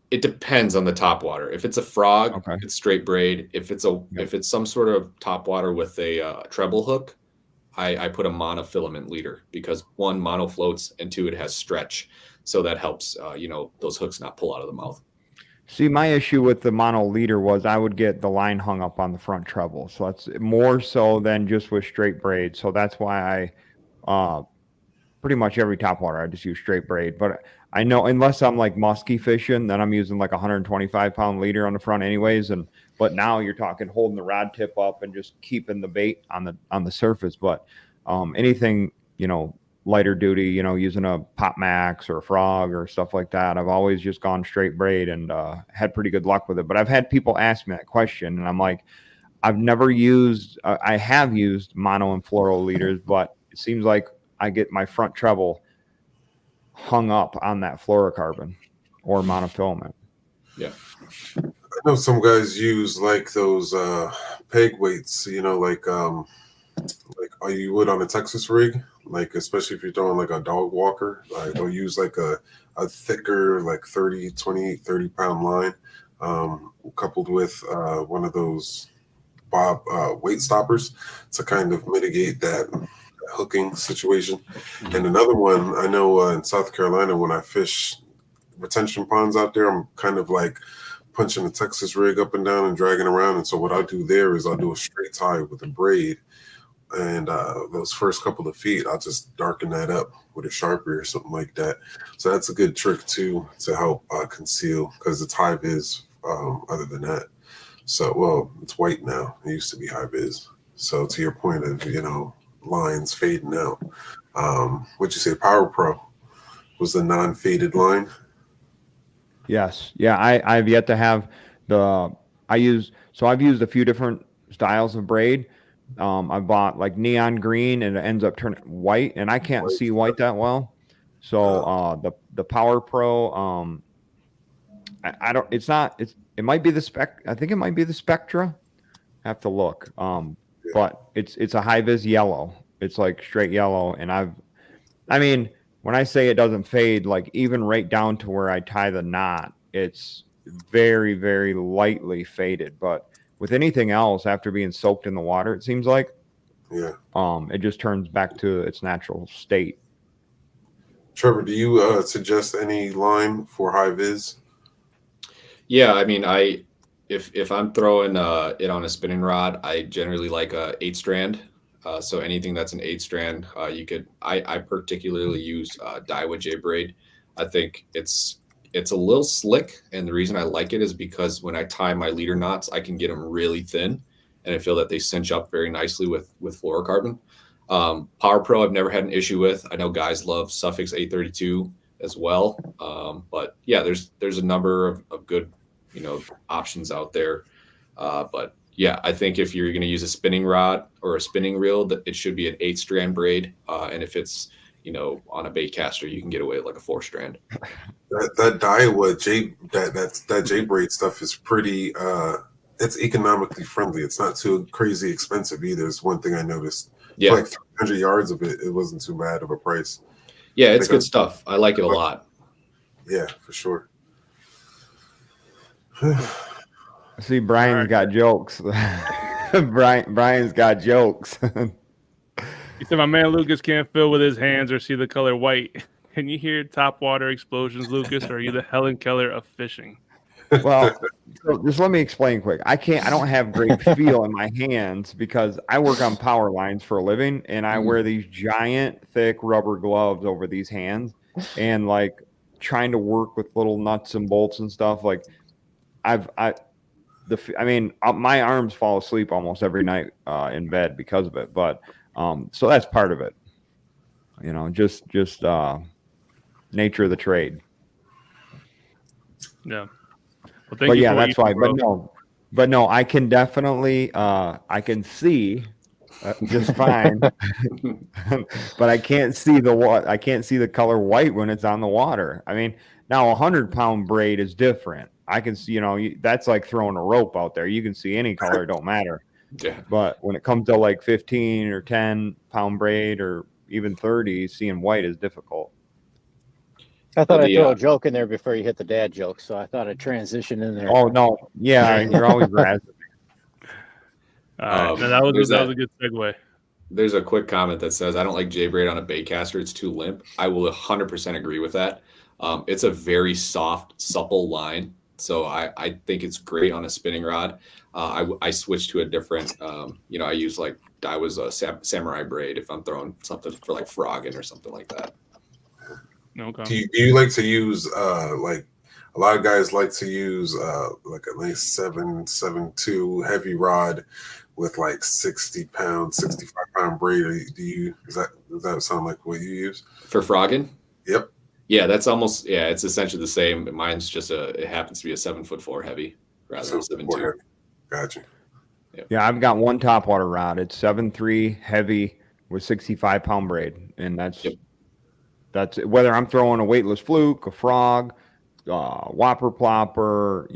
[SPEAKER 3] it depends on the top water. If it's a frog,
[SPEAKER 4] okay,
[SPEAKER 3] it's straight braid. If it's if it's some sort of top water with a treble hook, I put a monofilament leader, because 1, mono floats, and 2, it has stretch, so that helps those hooks not pull out of the mouth.
[SPEAKER 4] See, my issue with the mono leader was I would get the line hung up on the front treble. So that's more so than just with straight braid. So that's why I pretty much every top water I just use straight braid. But I know unless I'm like musky fishing, then I'm using like a 125-pound leader on the front anyways. But now you're talking holding the rod tip up and just keeping the bait on the surface. But anything, lighter duty, using a Pop Max or a frog or stuff like that, I've always just gone straight braid and had pretty good luck with it. But I've had people ask me that question, and I'm like, I've never used, I have used mono and fluoro leaders, but it seems like I get my front treble hung up on that fluorocarbon or monofilament.
[SPEAKER 3] Yeah.
[SPEAKER 5] I know some guys use like those peg weights, like you would on a Texas rig, like especially if you're throwing like a dog walker, like they'll use like a thicker, like 30 pound line, coupled with one of those bob weight stoppers to kind of mitigate that hooking situation. Mm-hmm. And another one, I know in South Carolina, when I fish retention ponds out there, I'm kind of like punching the Texas rig up and down and dragging around. And so what I do there is I'll do a straight tie with a braid. And those first couple of feet, I'll just darken that up with a Sharpie or something like that. So that's a good trick too to help conceal, because it's high vis other than that. So, well, it's white now. It used to be high vis. So to your point of, lines fading out. What'd you say, Power Pro was the non-faded line?
[SPEAKER 4] Yes. Yeah, I've yet to have I've used a few different styles of braid. I bought like neon green and it ends up turning white, and I can't see white that well. So the Power Pro, it might be I think it might be the Spectra. I have to look. But it's a high vis yellow. It's like straight yellow. And when I say it doesn't fade, like even right down to where I tie the knot, it's very, very lightly faded. But with anything else, after being soaked in the water, it seems like, it just turns back to its natural state.
[SPEAKER 5] Trevor, do you suggest any line for high vis?
[SPEAKER 3] Yeah, I mean, if I'm throwing it on a spinning rod, I generally like a 8 strand. So anything that's an 8 strand, I particularly use Daiwa J braid. I think it's a little slick, and the reason I like it is because when I tie my leader knots, I can get them really thin, and I feel that they cinch up very nicely with fluorocarbon. Power Pro, I've never had an issue with. I know guys love Suffix 832 as well, but yeah, there's a number of good options out there. But yeah, I think if you're going to use a spinning rod or a spinning reel, that it should be an 8 strand braid. And if it's on a bait caster, you can get away with like a 4 strand.
[SPEAKER 5] That Daiwa that J braid stuff is pretty. It's economically friendly. It's not too crazy expensive either. It's one thing I noticed.
[SPEAKER 3] Yeah,
[SPEAKER 5] For like 300 yards of it, it wasn't too bad of a price.
[SPEAKER 3] Yeah, it's good stuff. I like it a lot.
[SPEAKER 5] Yeah, for sure.
[SPEAKER 4] See, Brian's got jokes. Brian's got jokes.
[SPEAKER 2] He said, "My man Lucas can't feel with his hands or see the color white. Can you hear top water explosions, Lucas? Or are you the Helen Keller of fishing?"
[SPEAKER 4] Well, so just let me explain quick. I don't have great feel in my hands because I work on power lines for a living, and I wear these giant, thick rubber gloves over these hands, and like trying to work with little nuts and bolts and stuff. Like my arms fall asleep almost every night in bed because of it. But so that's part of it. Just nature of the trade.
[SPEAKER 2] Yeah. Well,
[SPEAKER 4] But yeah, that's why. But no, I can definitely I can see just fine, but I can't see I can't see the color white when it's on the water. I mean, now 100-pound braid is different. I can see, that's like throwing a rope out there. You can see any color, it don't matter.
[SPEAKER 3] Yeah.
[SPEAKER 4] But when it comes to like 15 or 10-pound braid or even 30, seeing white is difficult.
[SPEAKER 6] I thought I'd throw a joke in there before you hit the dad joke, so I thought I'd transition in there.
[SPEAKER 4] Oh no, yeah, you're always razzing.
[SPEAKER 2] All right, that was a good segue.
[SPEAKER 3] There's a quick comment that says, "I don't like J braid on a bait caster; it's too limp." I will 100% agree with that. It's a very soft, supple line, so I think it's great on a spinning rod. I switched to a different, I use like Daiwa's samurai braid if I'm throwing something for like frogging or something like that.
[SPEAKER 2] Okay.
[SPEAKER 5] Do you like to use like a lot of guys like to use like a nice 7.72 heavy rod with like 60-pound, 65-pound braid? Does that sound like what you use
[SPEAKER 3] for frogging?
[SPEAKER 5] Yep.
[SPEAKER 3] Yeah, that's almost it's essentially the same. But mine's just it happens to be a 7'4" heavy rather than 7'2".
[SPEAKER 5] Gotcha.
[SPEAKER 3] Yep.
[SPEAKER 4] Yeah, I've got one topwater rod. It's 7.3 heavy with 65-pound braid, and that's whether I'm throwing a weightless fluke, a frog, whopper plopper,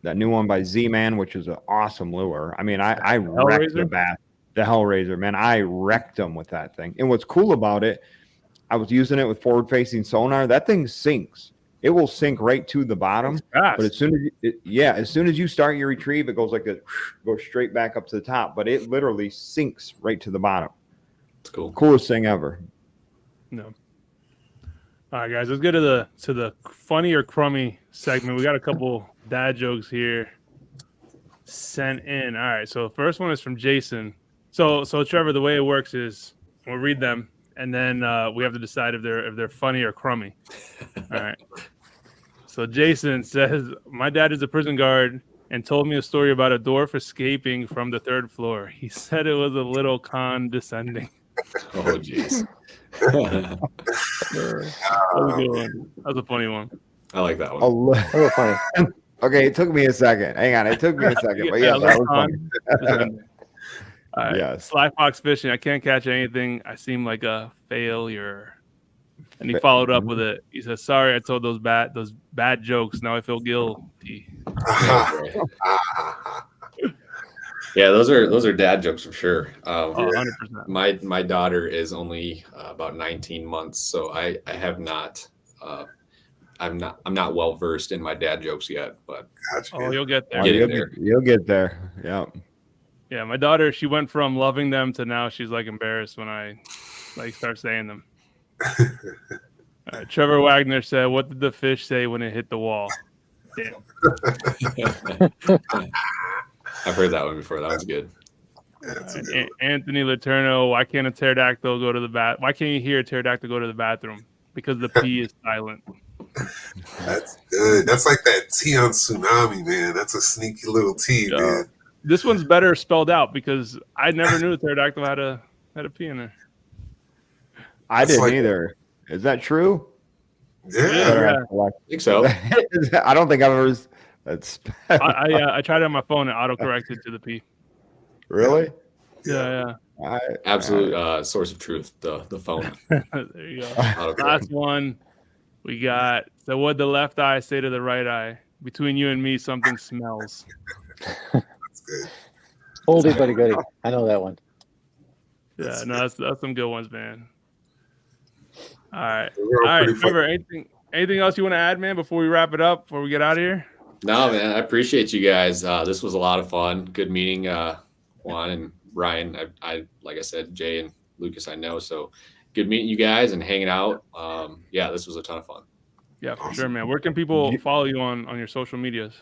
[SPEAKER 4] that new one by Z-Man, which is an awesome lure. I mean, I wrecked the Hellraiser, man. I wrecked them with that thing. And what's cool about it, I was using it with forward-facing sonar. That thing sinks. It will sink right to the bottom. But as soon as you start your retrieve, it goes like this, goes straight back up to the top. But it literally sinks right to the bottom.
[SPEAKER 3] It's cool.
[SPEAKER 4] Coolest thing ever.
[SPEAKER 2] No. All right, guys, let's get to the funny or crummy segment. We got a couple dad jokes here sent in. All right, so the first one is from Jason. So Trevor, the way it works is we'll read them, and then we have to decide if they're funny or crummy. All right. So Jason says, "My dad is a prison guard and told me a story about a dwarf escaping from the 3rd floor. He said it was a little condescending."
[SPEAKER 3] Oh, jeez.
[SPEAKER 2] That was a good one. That was a funny one.
[SPEAKER 3] I like that one.
[SPEAKER 4] A little funny. Okay, it took me a second. Hang on, it took me a second, but yeah, that was funny.
[SPEAKER 2] All right.
[SPEAKER 4] Yes.
[SPEAKER 2] Sly Fox Fishing. I can't catch anything. I seem like a failure. And he followed up with it. He says, "Sorry, I told those bad jokes. Now I feel guilty."
[SPEAKER 3] Yeah, those are dad jokes for sure.
[SPEAKER 2] 100%.
[SPEAKER 3] My daughter is only about 19 months, so I have not. I'm not well versed in my dad jokes yet, but
[SPEAKER 2] you'll get there.
[SPEAKER 4] You'll get there. Yeah.
[SPEAKER 2] Yeah, my daughter, she went from loving them to now she's like embarrassed when I start saying them. Trevor Wagner said, "What did the fish say when it hit the wall?" Damn.
[SPEAKER 3] I've heard that one before. That was good.
[SPEAKER 5] That's a good one.
[SPEAKER 2] Anthony Laterno, why can't a pterodactyl go to the why can't you hear a pterodactyl go to the bathroom? Because the P is silent.
[SPEAKER 5] That's good. That's like that T on Tsunami, man. That's a sneaky little T,
[SPEAKER 2] Yeah.
[SPEAKER 5] man.
[SPEAKER 2] This one's better spelled out because I never knew a pterodactyl had a P in there.
[SPEAKER 4] I
[SPEAKER 5] That's
[SPEAKER 4] didn't
[SPEAKER 5] like-
[SPEAKER 4] either. Is that true?
[SPEAKER 5] Yeah.
[SPEAKER 3] I think so.
[SPEAKER 4] I don't think I've ever. That's
[SPEAKER 2] I tried it on my phone and auto-corrected to the P.
[SPEAKER 4] really.
[SPEAKER 2] Yeah.
[SPEAKER 3] Absolute source of truth. The phone.
[SPEAKER 2] There you go. Last one. We got, so what the left eye say to the right eye? Between you and me, something smells.
[SPEAKER 5] That's good.
[SPEAKER 6] Oldie but a goodie. I know that one.
[SPEAKER 2] Yeah, no, that's some good ones, man. All right.
[SPEAKER 5] They were
[SPEAKER 2] All right,
[SPEAKER 5] pretty
[SPEAKER 2] Trevor, anything else you want to add, man, before we wrap it up, before we get out of here?
[SPEAKER 3] No, man, I appreciate you guys. This was a lot of fun. Good meeting Juan and Ryan. I like I said, Jay and Lucas, I know. So good meeting you guys and hanging out. Yeah, this was a ton of fun.
[SPEAKER 2] Yeah, for sure, man. Where can people follow you on your social medias?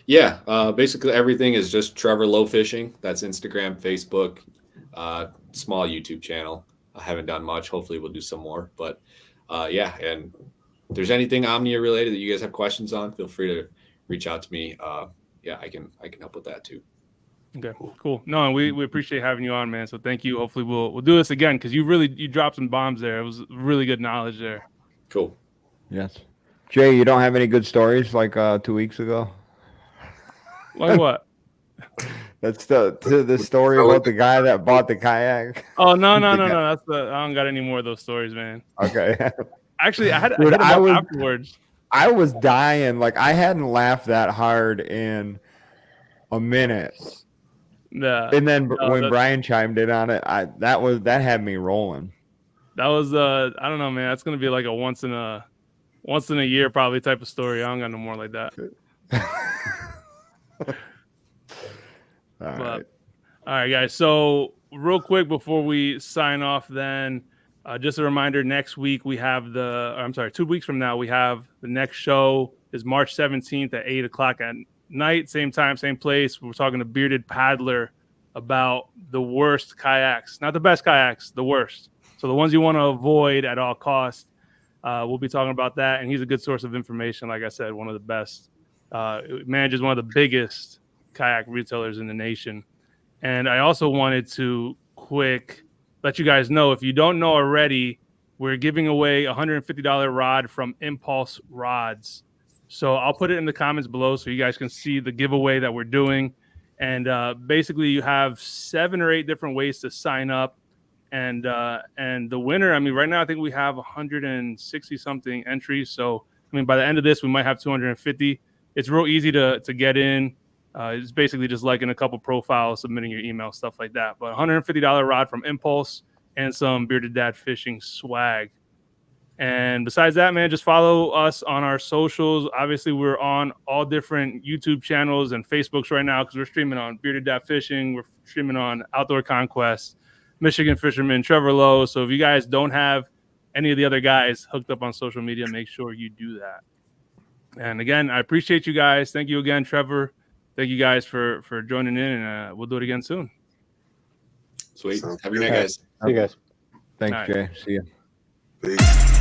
[SPEAKER 3] Yeah, basically everything is just Trevor Lo Fishing. That's Instagram, Facebook, small YouTube channel. I haven't done much. Hopefully we'll do some more. But yeah, and if there's anything Omnia related that you guys have questions on, feel free to reach out to me. Yeah, I can help with that too.
[SPEAKER 2] Okay, cool. No, and we appreciate having you on, man. So thank you. Hopefully we'll do this again because you dropped some bombs there. It was really good knowledge there.
[SPEAKER 3] Cool.
[SPEAKER 4] Yes. Jay, you don't have any good stories like 2 weeks ago?
[SPEAKER 2] Like what?
[SPEAKER 4] That's the story about the guy that bought the kayak.
[SPEAKER 2] Oh no. That's I don't got any more of those stories, man.
[SPEAKER 4] Okay.
[SPEAKER 2] Actually, I had
[SPEAKER 4] Dude,
[SPEAKER 2] I afterwards.
[SPEAKER 4] I was dying. Like I hadn't laughed that hard in a minute.
[SPEAKER 2] Yeah.
[SPEAKER 4] And then when Brian chimed in on it, that had me rolling.
[SPEAKER 2] That was I don't know, man. That's gonna be like a once in a year probably type of story. I don't got no more like that. All right, guys. So real quick before we sign off, then just a reminder: next week we have 2 weeks from now we have the next show is March 17th at 8:00 at night, same time, same place. We're talking to Bearded Paddler about the worst kayaks, not the best kayaks, the worst. So the ones you want to avoid at all costs. We'll be talking about that, and he's a good source of information. Like I said, one of the best. Manages one of the biggest kayak retailers in the nation. And I also wanted to let you guys know, if you don't know already, we're giving away a $150 rod from Impulse Rods. So I'll put it in the comments below so you guys can see the giveaway that we're doing. And basically you have 7 or 8 different ways to sign up. And the winner, I mean, right now I think we have 160 something entries. So I mean, by the end of this, we might have 250. It's real easy to get in. It's basically just liking a couple profiles, submitting your email, stuff like that. But $150 rod from Impulse and some Bearded Dad Fishing swag. And besides that, man, just follow us on our socials. Obviously, we're on all different YouTube channels and Facebooks right now because we're streaming on Bearded Dad Fishing. We're streaming on Outdoor Conquest, Michigan Fisherman, Trevor Lo. So if you guys don't have any of the other guys hooked up on social media, make sure you do that. And again, I appreciate you guys. Thank you again, Trevor. Thank you guys for joining in, and we'll do it again soon.
[SPEAKER 3] Sweet. Have a good night, guys.
[SPEAKER 6] See you guys.
[SPEAKER 4] Thanks,
[SPEAKER 2] All right.
[SPEAKER 4] Jay. See you.
[SPEAKER 5] Peace.